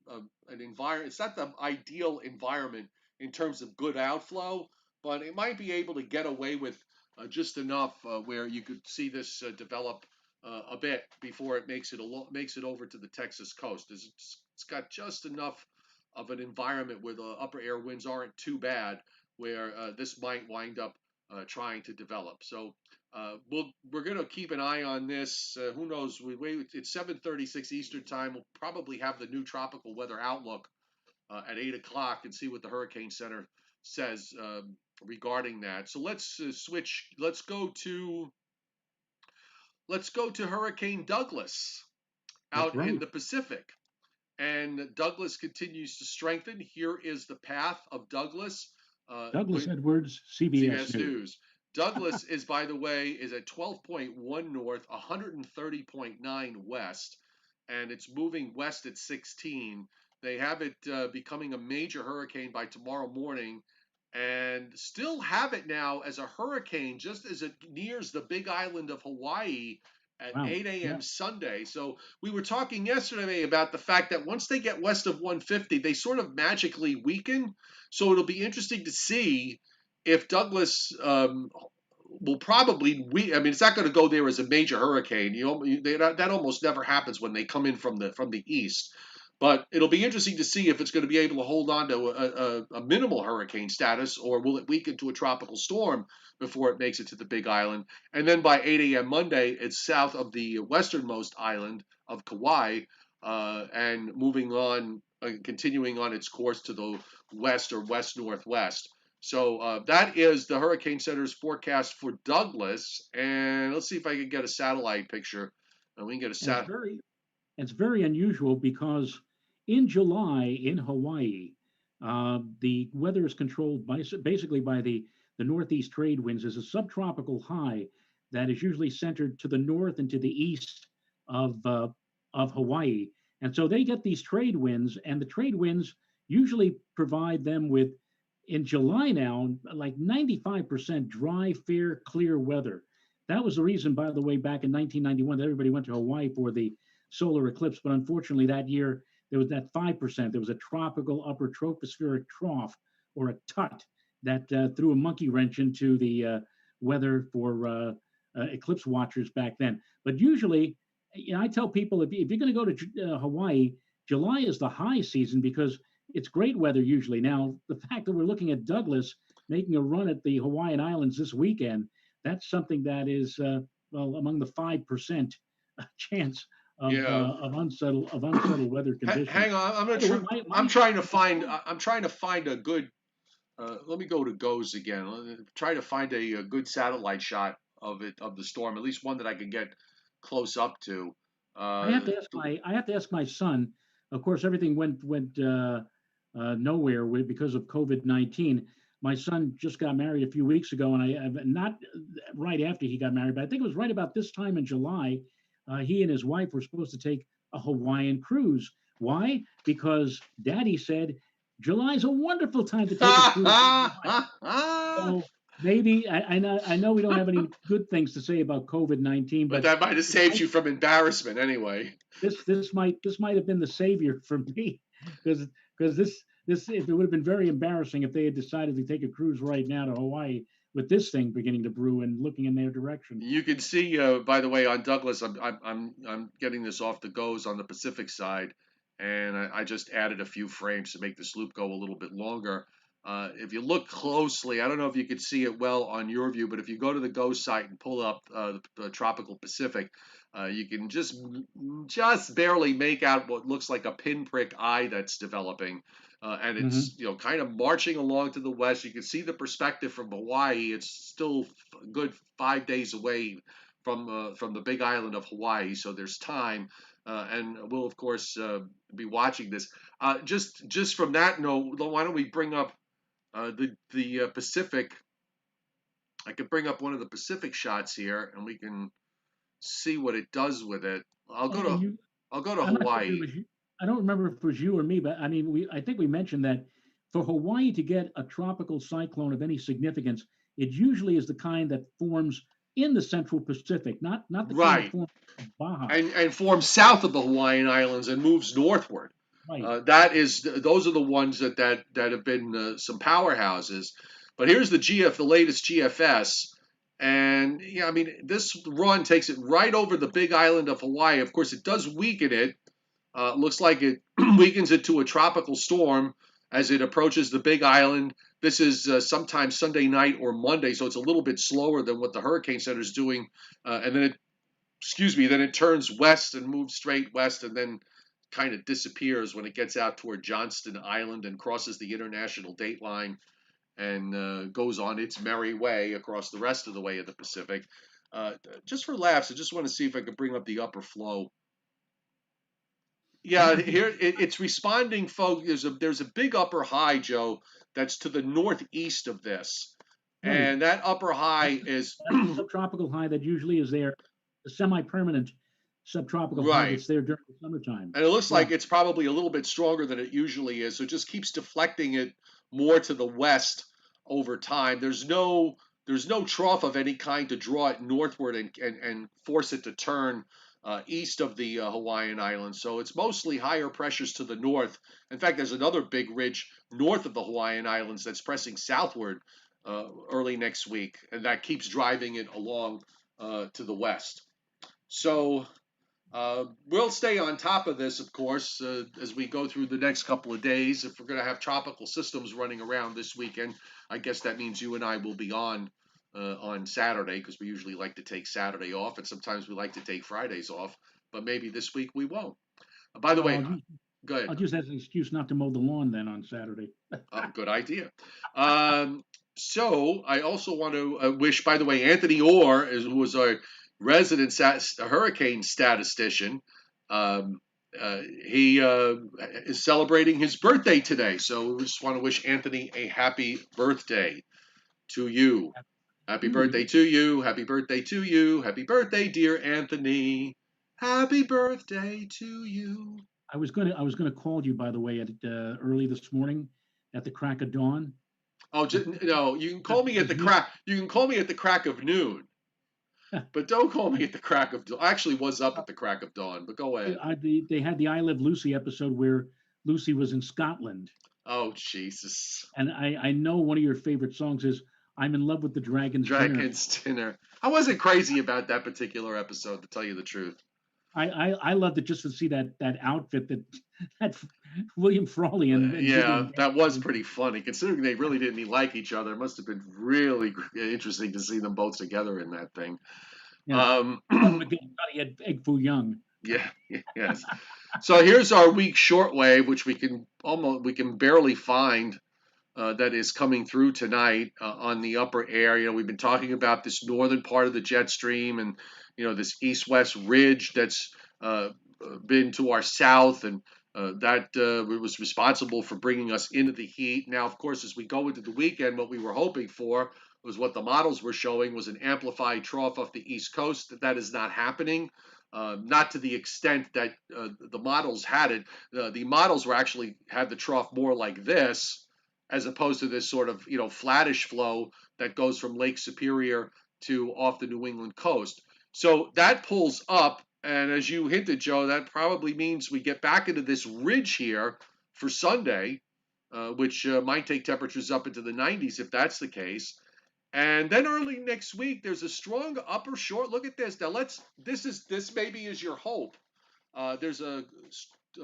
environment. It's not the ideal environment in terms of good outflow, but it might be able to get away with just enough where you could see this develop a bit before it makes it over to the Texas coast. It's got just enough of an environment where the upper air winds aren't too bad, where this might wind up trying to develop. So we're going to keep an eye on this. Who knows? It's 7:36 Eastern time. We'll probably have the new tropical weather outlook at 8 o'clock and see what the Hurricane Center says regarding that. So let's switch. Let's go to Hurricane Douglas That's out in right. the Pacific. And Douglas continues to strengthen. Here is the path of Douglas. Douglas Edwards, CBS CBS News. News. Douglas is, by the way, is at 12.1 north, 130.9 west, and it's moving west at 16. They have it becoming a major hurricane by tomorrow morning, and still have it now as a hurricane just as it nears the big island of Hawaii at Wow. 8 Yeah. a.m. Sunday. So we were talking yesterday about the fact that once they get west of 150, they sort of magically weaken. So it'll be interesting to see if Douglas will probably I mean, it's not going to go there as a major hurricane. That almost never happens when they come in from the east. But it'll be interesting to see if it's going to be able to hold on to a minimal hurricane status, or will it weaken to a tropical storm before it makes it to the Big Island. And then by 8 a.m. Monday, it's south of the westernmost island of Kauai and moving on, continuing on its course to the west or west northwest. So that is the Hurricane Center's forecast for Douglas. And let's see if I can get a satellite picture. We can get a And it's very unusual because in July in Hawaii, the weather is controlled basically by the northeast trade winds. Is a subtropical high that is usually centered to the north and to the east of Hawaii, and so they get these trade winds, and the trade winds usually provide them with in July now like 95% dry, fair, clear weather. That was the reason, by the way, back in 1991 that everybody went to Hawaii for the solar eclipse. But unfortunately, that year there was that 5%. There was a tropical upper tropospheric trough, or a TUT, that threw a monkey wrench into the weather for eclipse watchers back then. But usually, I tell people if you're going to go to Hawaii, July is the high season because it's great weather usually. Now, the fact that we're looking at Douglas making a run at the Hawaiian Islands this weekend, that's something that is, well, among the 5% chance Yeah. of unsettled weather Hang conditions. on, By the way, I'm trying to my find. son, I'm trying to find a good. Let me go to Goes again. Try to find a good satellite shot of it of the storm, at least one that I can get close up to. I have Uh, to ask my son. Of course, everything went nowhere because of COVID-19. My son just got married a few weeks ago, and not right after he got married, but I think it was right about this time in July. He and his wife were supposed to take a Hawaiian cruise. Why? Because Daddy said July's a wonderful time to take a cruise in Hawaii. So maybe I know we don't have any good things to say about COVID-19, but but that might have it saved might you from embarrassment anyway. this might have been the savior for me because this it would have been very embarrassing if they had decided to take a cruise right now to Hawaii with this thing beginning to brew and looking in their direction. You can see, by the way, on Douglas, I'm getting this off the Goes on the Pacific side, and I just added a few frames to make this loop go a little bit longer. If you look closely, I don't know if you could see it well on your view, but if you go to the Goes site and pull up the tropical Pacific, you can just barely make out what looks like a pinprick eye that's developing. And Hmm. it's kind of marching along to the west. You can see the perspective from Hawaii. It's still a good 5 days away from the Big Island of Hawaii, so there's time. And we'll of course be watching this. Just from that note, why don't we bring up the Pacific? I could bring up one of the Pacific shots here, and we can see what it does with it. I'll go And to you, I'll go to I'm not sure if it Hawaii. was you. I don't remember if it was you or me, but I mean, I think we mentioned that for Hawaii to get a tropical cyclone of any significance, it usually is the kind that forms in the Central Pacific, not the kind that Right. forms in Baja. And forms south of the Hawaiian Islands and moves northward. Right. Those are the ones that have been some powerhouses. But here's the latest GFS, and yeah, I mean this run takes it right over the Big Island of Hawaii. Of course, it does weaken it. Looks like it weakens it to a tropical storm as it approaches the Big Island. This is sometime Sunday night or Monday, so it's a little bit slower than what the Hurricane Center is doing. And then then it turns west and moves straight west and then kind of disappears when it gets out toward Johnston Island and crosses the international date line and goes on its merry way across the rest of the way of the Pacific. Just for laughs, I just want to see if I could bring up the upper flow. Yeah, Yeah, here it's responding, folks. There's a big upper high, Joe, that's to the northeast of this, right. and that upper That's high is that's the subtropical high that usually is there, the semi-permanent subtropical high right. that's there during the summertime. And it looks Yeah, like it's probably a little bit stronger than it usually is. So it just keeps deflecting it more to the west over time. There's no trough of any kind to draw it northward and force it to turn east of the Hawaiian Islands. So it's mostly higher pressures to the north. In fact, there's another big ridge north of the Hawaiian Islands that's pressing southward early next week, and that keeps driving it along to the west. So we'll stay on top of this, of course, as we go through the next couple of days. If we're going to have tropical systems running around this weekend, I guess that means you and I will be on Saturday because we usually like to take Saturday off, and sometimes we like to take Fridays off. But maybe this week we won't. By the well, way, I'll use go ahead. I'll use that as an excuse not to mow the lawn then on Saturday. Good idea. Um, so I also want to wish, by the way, Anthony Orr, who was our resident hurricane statistician. Um, he is celebrating his birthday today, so we just want to wish Anthony a happy birthday to you. Happy To birthday you. to you. Happy birthday to you. Happy birthday, dear Anthony. Happy birthday to you. I was gonna call you, by the way, at early this morning at the crack of dawn, Oh, but no, you can call me at because the you crack. You can call me at the crack of noon. But don't call me at the crack of dawn. I actually was up at the crack of dawn, but go ahead. they had the I Live Lucy episode where Lucy was in Scotland, Oh, Jesus. and I know one of your favorite songs is "I'm in Love with the Dragon's Dinner." Dragon's Dinner. I wasn't crazy about that particular episode, to tell you the truth. I loved it just to see that outfit that that William Frawley and Yeah, Vivian. that was pretty funny. Considering they really didn't like each other, it must have been really interesting to see them both together in that thing. Yes, Um, Doug McGill thought he had Egg Foo Young. yeah, yes. So here's our week shortwave, which we can barely find that is coming through tonight on the upper air. We've been talking about this northern part of the jet stream, and this east-west ridge that's been to our south, and that was responsible for bringing us into the heat. Now, of course, as we go into the weekend, what we were hoping for was what the models were showing was an amplified trough off the east coast. That is not happening. Not to the extent that the models had it. The models were actually had the trough more like this, as opposed to this sort of flattish flow that goes from Lake Superior to off the New England coast. So that pulls up, and as you hinted, Joe, that probably means we get back into this ridge here for Sunday, which might take temperatures up into the 90s if that's the case. And then early next week, there's a strong upper short. Look at this. Now this maybe is your hope. There's a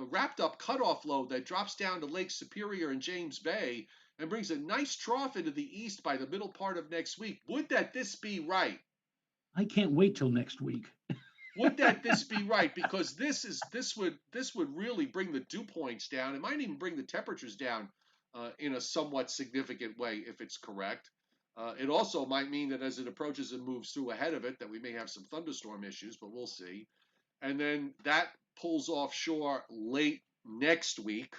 wrapped up cutoff low that drops down to Lake Superior and James Bay and brings a nice trough into the east by the middle part of next week. Would that this be right? I can't wait till next week. Would that this be right? Because this would really bring the dew points down. It might even bring the temperatures down in a somewhat significant way if it's correct. It also might mean that as it approaches and moves through ahead of it, that we may have some thunderstorm issues, but we'll see. And then that pulls offshore late next week.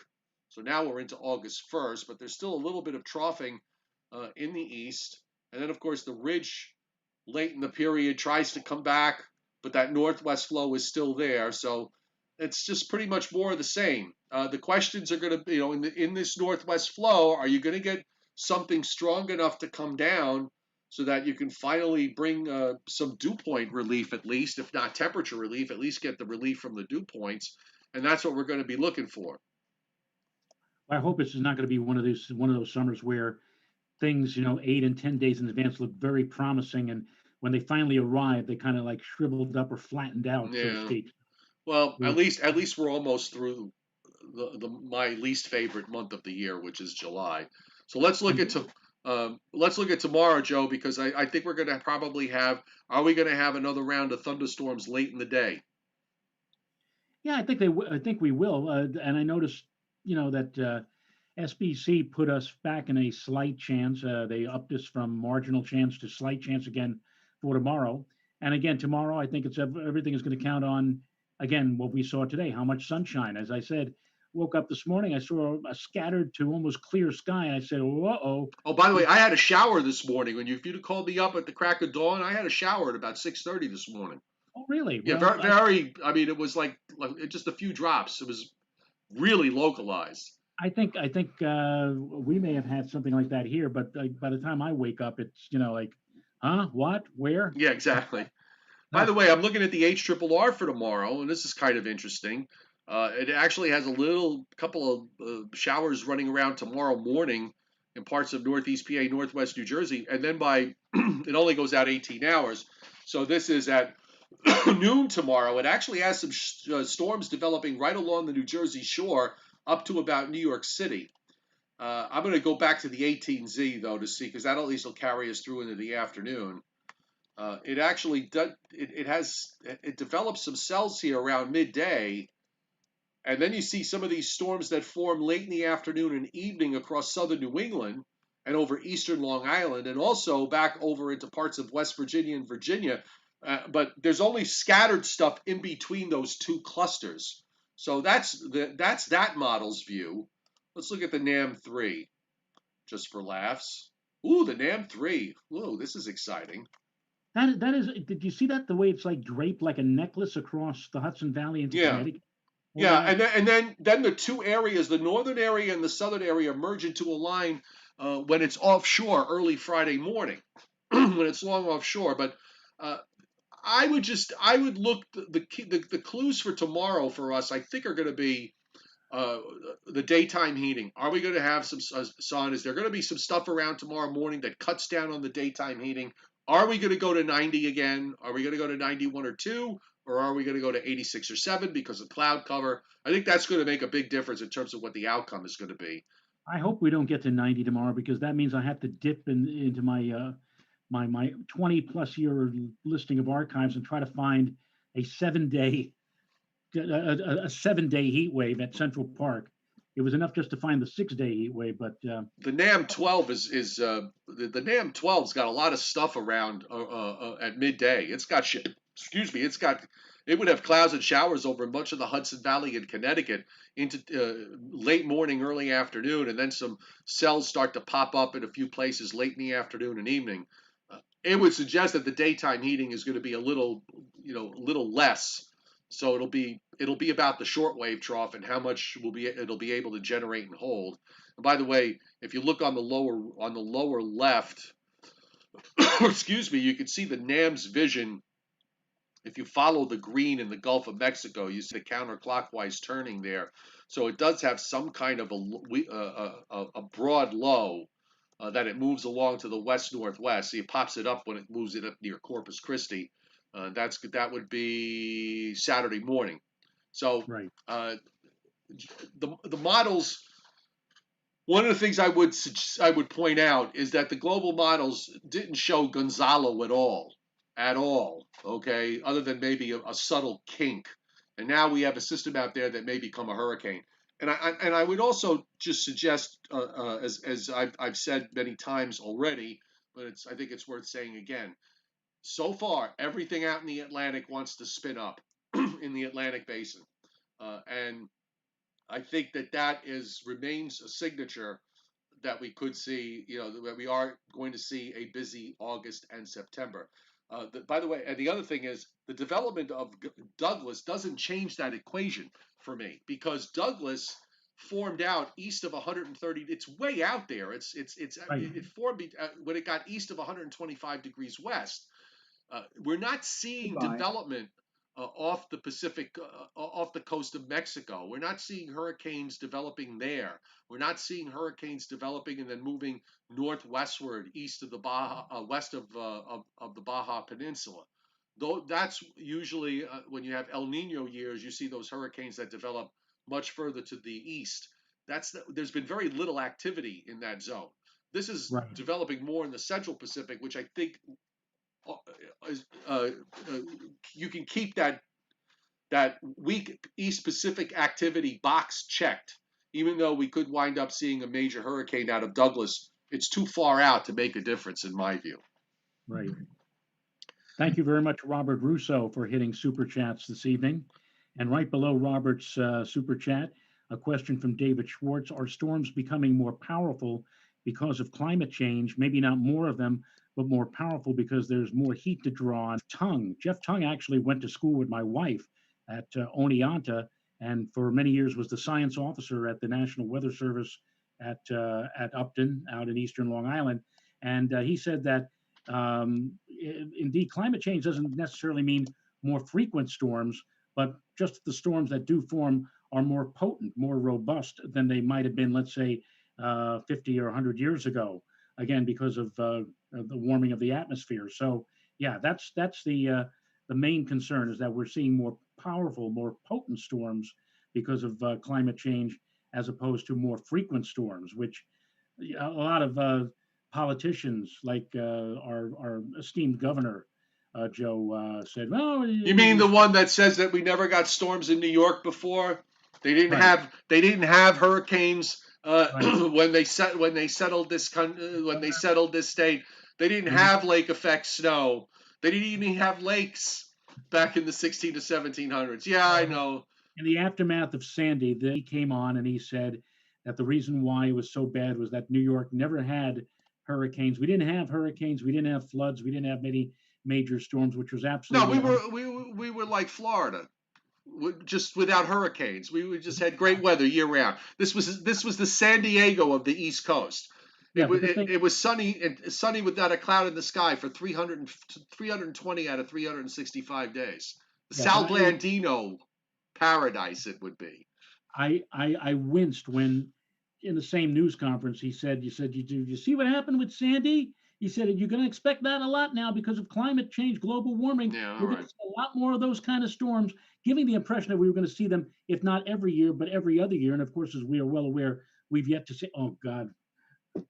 So now we're into August 1st, but there's still a little bit of troughing in the east. And then, of course, the ridge late in the period tries to come back, but that northwest flow is still there. So it's just pretty much more of the same. The questions are going to be, in this northwest flow, are you going to get something strong enough to come down so that you can finally bring some dew point relief, at least, if not temperature relief, at least get the relief from the dew points. And that's what we're going to be looking for. I hope this is not going to be one of those summers where things, 8 and 10 days in advance look very promising, and when they finally arrive, they kind of like shriveled up or flattened out, so to Yeah. speak. Well, at We're, least we're almost through my least favorite month of the year, which is July. So let's look at tomorrow, Joe, because I think we're going to probably have. Are we going to have another round of thunderstorms late in the day? yeah, I think we will. And I noticed, that SBC put us back in a slight chance. They upped us from marginal chance to slight chance again for tomorrow. And again, tomorrow, I think everything is going to count on again what we saw today. How much sunshine? As I said, woke up this morning, I saw a scattered to almost clear sky, and I said, "Uh oh." Oh, by the way, I had a shower this morning. If you'd have called me up at the crack of dawn, I had a shower at about 6:30 this morning. Oh, really? Yeah, Well, very, very. I mean, it was like just a few drops. It was really localized. I think we may have had something like that here, but by the time I wake up, it's like, huh, what, where? Yeah, exactly. By Huh. the way, I'm looking at the HRRR for tomorrow, and this is kind of interesting. It actually has a little couple of showers running around tomorrow morning in parts of Northeast PA, Northwest New Jersey, and then by it only goes out 18 hours. So this is at noon tomorrow. It actually has some storms developing right along the New Jersey shore up to about New York City. I'm going to go back to the 18Z though to see because that at least will carry us through into the afternoon. It actually does. It develops some cells here around midday, and then you see some of these storms that form late in the afternoon and evening across southern New England and over eastern Long Island, and also back over into parts of West Virginia and Virginia. But there's only scattered stuff in between those two clusters. So that's that model's view. Let's look at the NAM3 just for laughs. Ooh, the NAM3. Ooh, this is exciting. That is. Did you see that? The way it's like draped like a necklace across the Hudson Valley into Yeah. Connecticut. Boy, Yeah, that and then the two areas, the northern area and the southern area, merge into a line when it's offshore early Friday morning, when it's long offshore. But uh, I would look the clues for tomorrow for us. I think are going to be uh, the daytime heating. Are we going to have some sun? Is there going to be some stuff around tomorrow morning that cuts down on the daytime heating? Are we going to go to 90 again? Are we going to go to 91 or 2? or are we going to go to 86 or 7 because of cloud cover? I think that's going to make a big difference in terms of what the outcome is going to be. I hope we don't get to 90 tomorrow because that means I have to dip into my 20 plus year listing of archives and try to find a 7 day a 7 day heat wave at Central Park. It was enough just to find the 6 day heat wave, but The NAM 12 is the NAM 12's got a lot of stuff around at midday. It's got shit. Excuse me. It would have clouds and showers over much of the Hudson Valley in Connecticut into late morning, early afternoon, and then some cells start to pop up in a few places late in the afternoon and evening. It would suggest that the daytime heating is going to be a little less. So it'll be about the shortwave trough and how much it'll be able to generate and hold. And by the way, if you look on the lower left, excuse me, you can see the NAM's vision. If you follow the green in the Gulf of Mexico, you see the counterclockwise turning there. So it does have some kind of a broad low that it moves along to the west northwest. See, it pops it up when it moves it up near Corpus Christi. That would be Saturday morning. So right, the models. One of the things I would point out is that the global models didn't show Gonzalo at all. Okay, other than maybe a subtle kink, and now we have a system out there that may become a hurricane. And I would also just suggest, as I've said many times already, but I think it's worth saying again. So far, everything out in the Atlantic wants to spin up in the Atlantic basin, and I think that remains a signature that we could see, that we are going to see a busy August and September. By the way, and the other thing is the development of Douglas doesn't change that equation for me because Douglas formed out east of 130. It's way out there. right, It formed when it got east of 125 degrees west. We're not seeing Goodbye. development off the Pacific, off the coast of Mexico. We're not seeing hurricanes developing there. We're not seeing hurricanes developing and then moving northwestward, east of the Baja, west of the Baja Peninsula. Though that's usually when you have El Nino years, you see those hurricanes that develop much further to the east. There's been very little activity in that zone. This is right. developing more in the Central Pacific, which I think uh, uh, you can keep that weak East Pacific activity box checked, even though we could wind up seeing a major hurricane out of Douglas. It's too far out to make a difference, in my view. Right. Thank you very much, Robert Russo, for hitting super chats this evening. And right below Robert's super chat, a question from David Schwartz. Are storms becoming more powerful because of climate change? Maybe not more of them, but more powerful because there's more heat to draw on. Jeff Tung actually went to school with my wife at Oneonta, and for many years was the science officer at the National Weather Service at Upton out in eastern Long Island. And he said that indeed, climate change doesn't necessarily mean more frequent storms, but just the storms that do form are more potent, more robust than they might have been, let's say, 50 or 100 years ago. Again, because of the warming of the atmosphere. So, yeah, that's the main concern is that we're seeing more powerful, more potent storms because of climate change, as opposed to more frequent storms, which a lot of politicians like our esteemed governor Joe said, well, You mean the one that says that we never got storms in New York before? right, They didn't have hurricanes right. when they settled this state. They didn't And have lake effect snow. They didn't even have lakes back in the 16 to 1700s. Yeah, I know. in the aftermath of Sandy, he came on and he said that the reason why it was so bad was that New York never had hurricanes. We didn't have hurricanes. We didn't have floods. We didn't have many major storms, which was No, absolutely we were like Florida, just without hurricanes. We just had great weather year round. This was the San Diego of the East Coast. yeah. But the thing, It was sunny without a cloud in the sky for 320 out of 365 days. The yeah, Sal Blandino paradise it would be. I winced when in the same news conference he said, you see what happened with Sandy? He said, you're going to expect that a lot now because of climate change, global warming. Yeah, all We're going right. to see a lot more of those kind of storms, giving the impression that we were going to see them, if not every year, but every other year. And of course, as we are well aware, we've yet to see, oh God,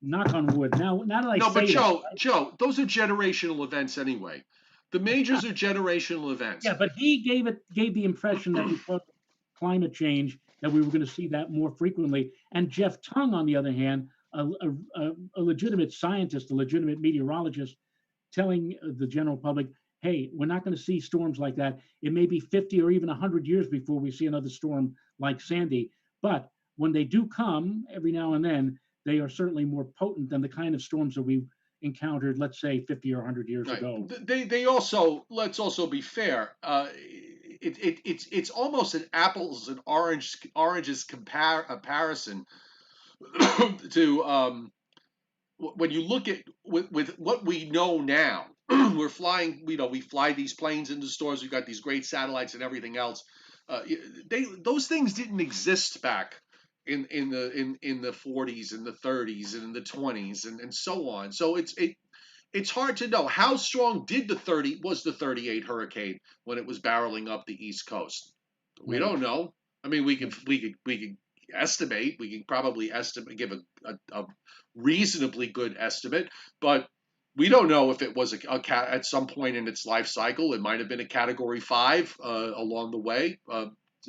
knock on wood. Now that I No, but say that, Joe, those are generational events anyway. The majors are generational yeah, events. but he gave the impression that because of climate change, that we were going to see that more frequently. And Jeff Tung, on the other hand, a legitimate scientist, a legitimate meteorologist, telling the general public, hey, we're not going to see storms like that. It may be 50 or even 100 years before we see another storm like Sandy. But when they do come every now and then, they are certainly more potent than the kind of storms that we encountered, let's say, 50 or 100 years Right. ago. They also, let's also be fair. It's almost an apples and oranges comparison to when you look at with what we know now. We're flying. We fly these planes into stores. We've got these great satellites and everything else. Those things didn't exist back in the 40s and the 30s and in the 20s and so on. So it's hard to know how strong did the 38 hurricane when it was barreling up the East Coast. We Right. don't know. I mean, Right. we could estimate. We can probably estimate, give a reasonably good estimate, but we don't know if it was a cat at some point in its life cycle. It might have been a Category 5 along the way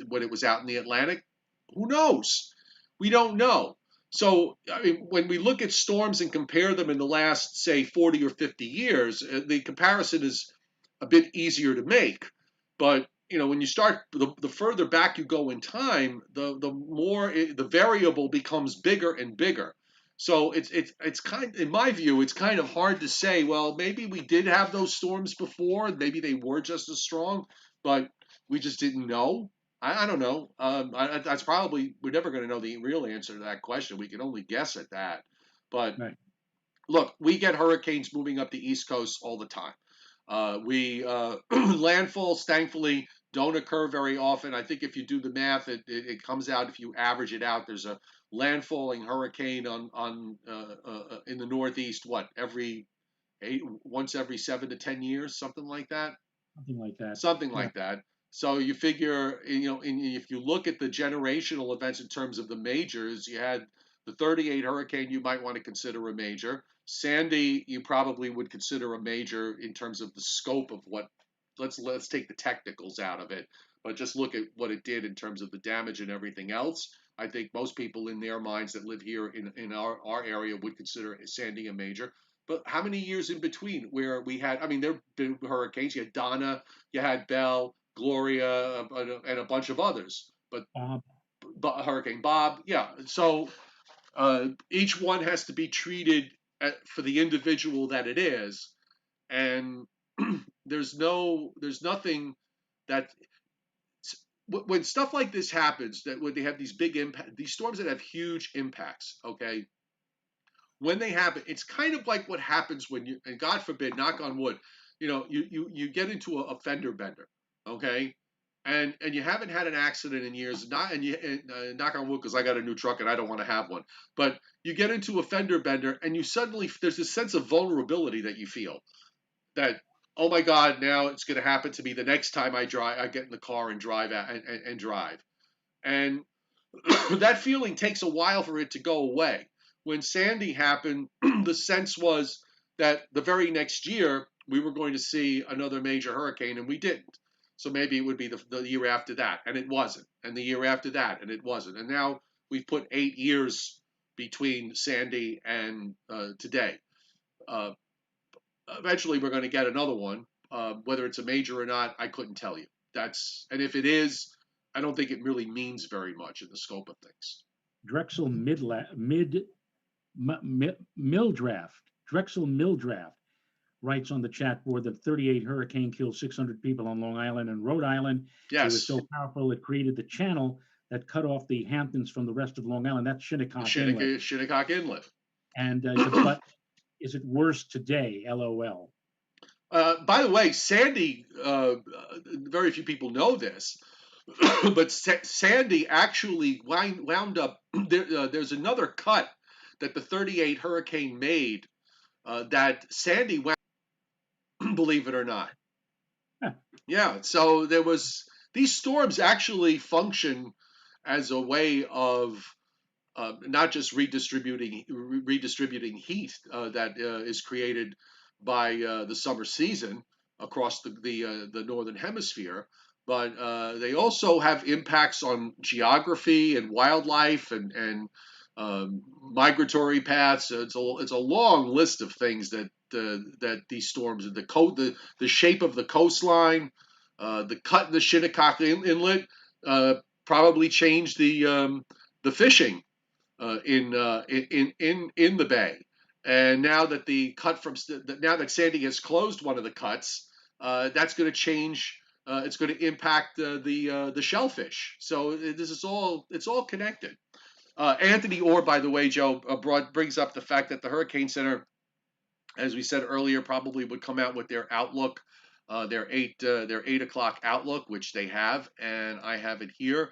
when it was out in the Atlantic. Who knows? We don't know. So, I mean, when we look at storms and compare them in the last, say, 40 or 50 years, the comparison is a bit easier to make. But, when you start, the further back you go in time, the more the variable becomes bigger and bigger. So it's kind, in my view, it's kind of hard to say, well, maybe we did have those storms before, maybe they were just as strong, but we just didn't know. I don't know. That's probably, we're never going to know the real answer to that question. We can only guess at that. But Right. look, we get hurricanes moving up the East Coast all the time. We landfalls, thankfully, don't occur very often. I think if you do the math, it comes out, if you average it out, there's a landfalling hurricane on in the Northeast. What, once every 7 to 10 years, something like that. Something like that. Something Yeah. like that. So you figure, if you look at the generational events in terms of the majors, you had the 38 hurricane, you might want to consider a major. Sandy, you probably would consider a major in terms of the scope of what. Let's take the technicals out of it, but just look at what it did in terms of the damage and everything else. I think most people in their minds that live here in our area would consider Sandy a major. But how many years in between where we had? I mean, there have been hurricanes. You had Donna, you had Belle, Gloria, and a bunch of others. Uh, But Hurricane Bob, yeah. So each one has to be treated for the individual that it is, and there's nothing that when stuff like this happens, that when they have these big impact, these storms that have huge impacts, okay, when they happen, it's kind of like what happens when you, and God forbid, knock on wood, you get into a fender bender, okay, and you haven't had an accident in years, not and you knock on wood because I got a new truck and I don't want to have one, but you get into a fender bender and you suddenly there's this sense of vulnerability that you feel that, oh my God, now it's going to happen to me the next time I get in the car and drive and drive. And that feeling takes a while for it to go away. When Sandy happened, the sense was that the very next year we were going to see another major hurricane, and we didn't. So maybe it would be the year after that, and it wasn't. And the year after that, and it wasn't. And now we've put 8 years between Sandy and today. Uh, Eventually, we're going to get another one. Whether it's a major or not, I couldn't tell you. And if it is, I don't think it really means very much in the scope of things. Drexel Mildraft. Drexel Mildraft writes on the chat board that 38 hurricane killed 600 people on Long Island and Rhode Island. It was Yes, so powerful it created the channel that cut off the Hamptons from the rest of Long Island. That's the Shinnecock Inlet. Shinnecock Inlet. And but is it worse today? LOL. By the way, Sandy, very few people know this, but Sandy actually wound up there's another cut that the 38 hurricane made that Sandy went, believe it or not. Huh. Yeah, so there was these storms actually function as a way of not just redistributing heat that is created by the summer season across the northern hemisphere, but they also have impacts on geography and wildlife and migratory paths. It's a long list of things that these storms, the shape of the coastline, the cut in the Shinnecock Inlet, probably changed the fishing in the bay. And now that now that Sandy has closed one of the cuts, that's going to change. It's going to impact the shellfish. So this is all it's all connected. Anthony Orr, by the way, Joe, brings up the fact that the Hurricane Center, as we said earlier, probably would come out with their outlook, their 8 o'clock outlook, which they have, and I have it here.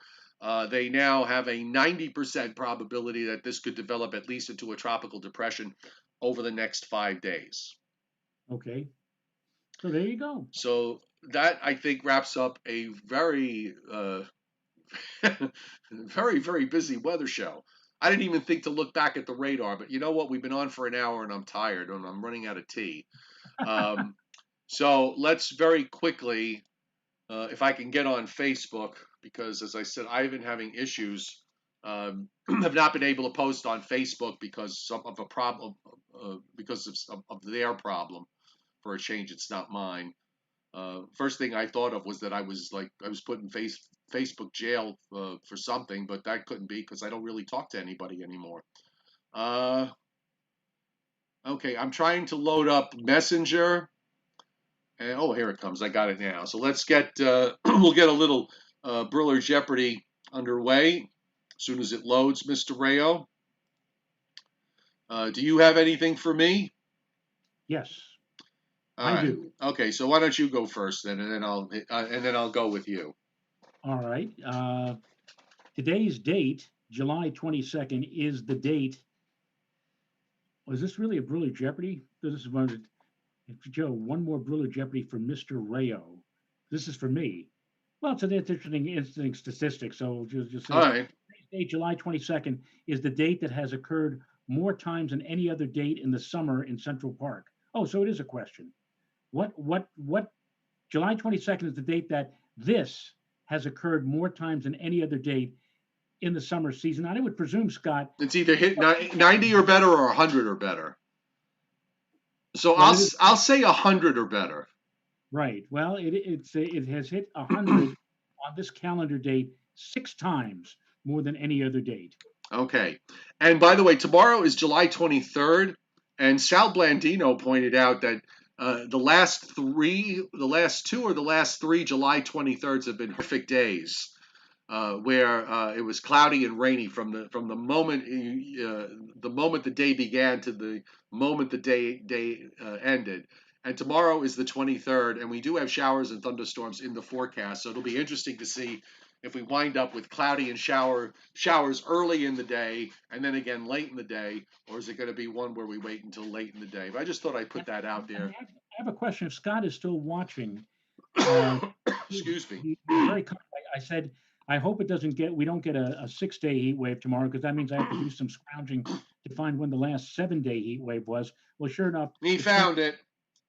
They now have a 90% probability that this could develop at least into a tropical depression over the next 5 days. Okay. So there you go. So that I think wraps up a very, very busy weather show. I didn't even think to look back at the radar, but you know what? We've been on for an hour and I'm tired and I'm running out of tea. Um, so let's very quickly, if I can get on Facebook, because as I said, I've been having issues. Have not been able to post on Facebook because of a problem, because of their problem. For a change, it's not mine. First thing I thought of was that I was put in Facebook jail for something, but that couldn't be because I don't really talk to anybody anymore. Uh, okay, I'm trying to load up Messenger. And, oh, here it comes. I got it now. So let's get we'll get a little Briller Jeopardy underway as soon as it loads, Mr. Rayo. Do you have anything for me? Yes, All I right. do. Okay. So why don't you go first then, and then I'll go with you. All right. Today's date, July 22nd, is the date. Was this really a Briller Jeopardy? This is one. Joe, one more Briller Jeopardy for Mr. Rayo. This is for me. Well, it's an interesting statistic. So just All say right. today's date, July 22nd, is the date that has occurred more times than any other date in the summer in Central Park. Oh, so it is a question. What July 22nd is the date that this has occurred more times than any other date in the summer season. I would presume, Scott, It's either hit 90 or better or 100 or better. So well, it is I'll say 100 or better. right. Well, it has hit 100 on this calendar date 6 times more than any other date. Okay. And by the way, tomorrow is July 23rd, and Sal Blandino pointed out that the last two or the last three July 23rds have been perfect days, where it was cloudy and rainy from the moment the day began to the moment the day ended. And tomorrow is the 23rd, and we do have showers and thunderstorms in the forecast. So it'll be interesting to see if we wind up with cloudy and showers early in the day and then again late in the day, or is it going to be one where we wait until late in the day? But I just thought I'd put that out there. I have a question. If Scott is still watching, uh, Excuse me. he was very kind. I said, I hope we don't get a 6 day heat wave tomorrow because that means I have to do some scrounging to find when the last 7 day heat wave was. Well, sure enough, He it's not. found it.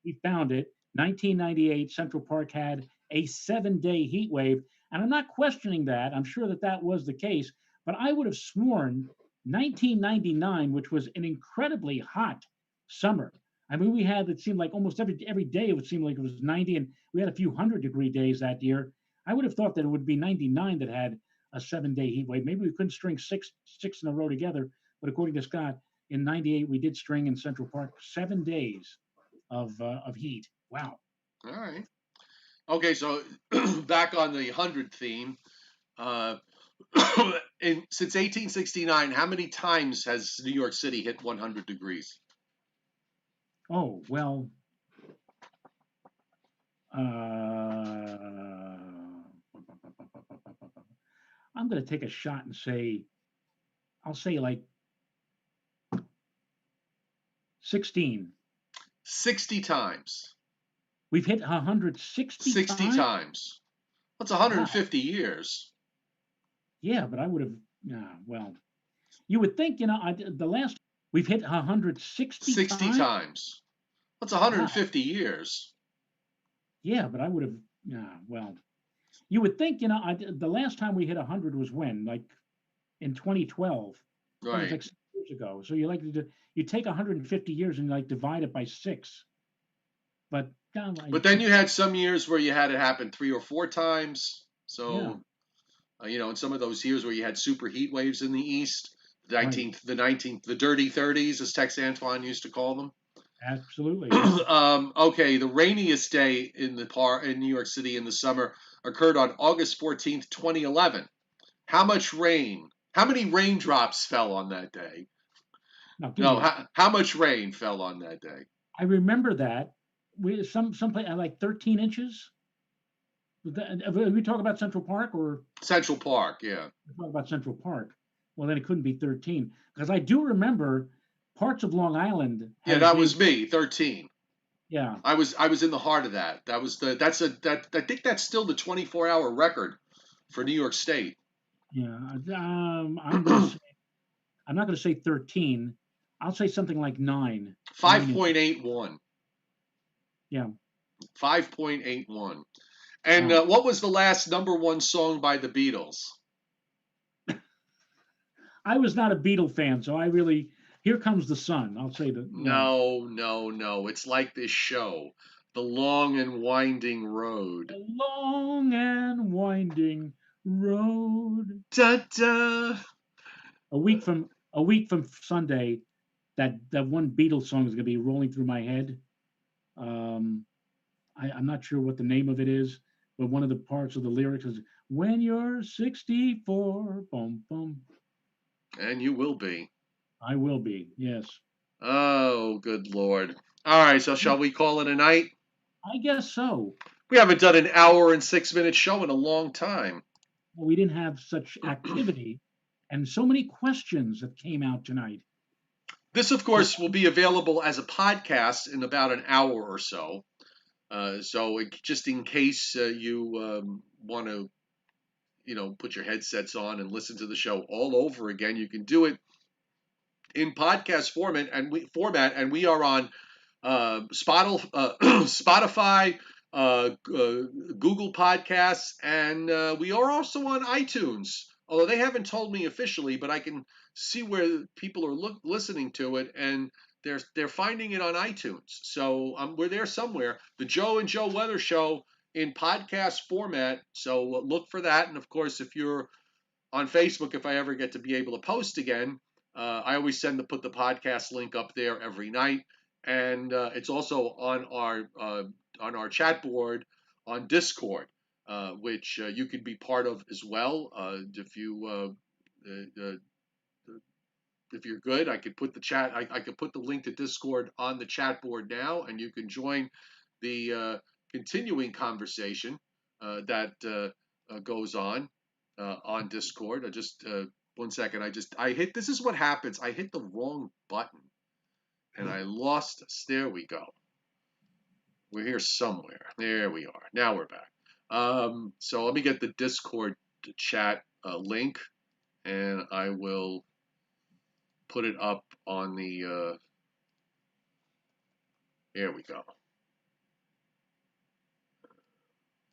We found it. 1998, Central Park had a 7 day heat wave. And I'm not questioning that. I'm sure that was the case. But I would have sworn 1999, which was an incredibly hot summer. I mean, it seemed like almost every day it would seem like it was 90, and we had a few 100-degree days that year. I would have thought that it would be 99 that had a 7 day heat wave. Maybe we couldn't string six in a row together, but according to Scott, in '98 we did string in Central Park 7 days of heat. Wow. All right. Okay, so back on the 100 theme. Uh, since 1869, how many times has New York City hit 100 degrees? Oh well. I'm going to take a shot and say I'll say like 16. 60 times. We've hit 160 60 times? times. That's Wow. 150 years. Yeah, but I would have, yeah, well, you would think, the last we've hit 160 60 times? times. That's Wow. 150 years. Yeah, but I would have, yeah, well, you would think, the last time we hit 100 was when? Like in 2012. That was Right. like 6 years ago. So you take 150 years and like divide it by six. But But then you had some years where you had it happen 3 or 4 times. yeah, So, in some of those years where you had super heat waves in the east, right. the dirty 30s, as Tex Antoine used to call them. Absolutely. Yeah. Okay, the rainiest day in New York City in the summer occurred on August 14th, 2011. How much rain? How many raindrops fell on that day? Now give No, me, how much rain fell on that day? I remember that some place like 13 inches. Are we talk about Central Park or Central Park, yeah. talk about Central Park? Well, then it couldn't be 13 because I do remember parts of Long Island Yeah, had a that big, was me, 13. yeah, I was in the heart of that. I think that's still the 24-hour record for New York State. yeah. I'm gonna say I'm not gonna say 13. I'll say something like 9 inches. 5.81. Yeah. 5.81. And Wow. what was the last number one song by the Beatles? I was not a Beatle fan, so I really here comes the sun. I'll say that, No, no, no. It's like this show, The Long and Winding Road. a long and winding road. Da da. A week from Sunday, that one Beatles song is gonna be rolling through my head. Um, I'm not sure what the name of it is, but one of the parts of the lyrics is "When you're 64, boom, boom." And you will be. I will be. Yes, Oh, good Lord. All right, so shall we call it a night? I guess so. We haven't done an hour and 6 minute show in a long time. Well, we didn't have such activity and so many questions that came out tonight. This, of So course, will be available as a podcast in about an hour or so. Just in case you want to, put your headsets on and listen to the show all over again, you can do it in podcast format, and we are on Spotify, Google Podcasts, and we are also on iTunes. Although they haven't told me officially, but I can see where people are listening to it, and they're finding it on iTunes. So we're there somewhere. The Joe and Joe Weather Show in podcast format. So look for that, and of course, if you're on Facebook, if I ever get to be able to post again, I always put the podcast link up there every night, and it's also on our chat board on Discord, which you can be part of as well. If you're good, I could put the chat. I could put the link to Discord on the chat board now, and you can join the continuing conversation that goes on Discord. I just 1 second. I hit. This is what happens. I hit the wrong button, and I lost us. There we go. We're here somewhere. There we are. Now we're back. So let me get the Discord chat link, and I will put it up on the. There we go.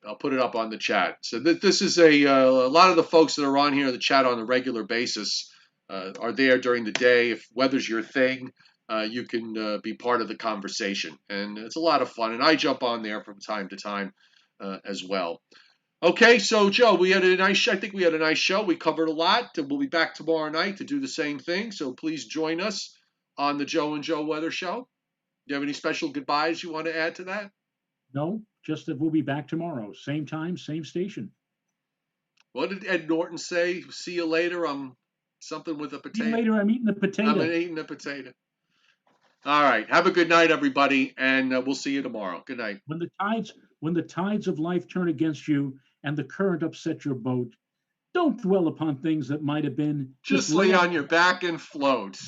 I'll put it up on the chat. So this is a lot of the folks that are on here, the chat on a regular basis, are there during the day. If weather's your thing, you can be part of the conversation, and it's a lot of fun. And I jump on there from time to time as well. Okay, so Joe, we had a nice. I think we had a nice show. We covered a lot. We'll be back tomorrow night to do the same thing. So please join us on the Joe and Joe Weather Show. Do you have any special goodbyes you want to add to that? no, just that we'll be back tomorrow, same time, same station. What did Ed Norton say? See you later. I'm something with a See you potato. later. I'm eating a I'm potato. eating a potato. All right. Have a good night, everybody, and we'll see you tomorrow. Good night. When the tides of life turn against you and the current upsets your boat, don't dwell upon things that might have been. Just Just lay lay on on your your back and float.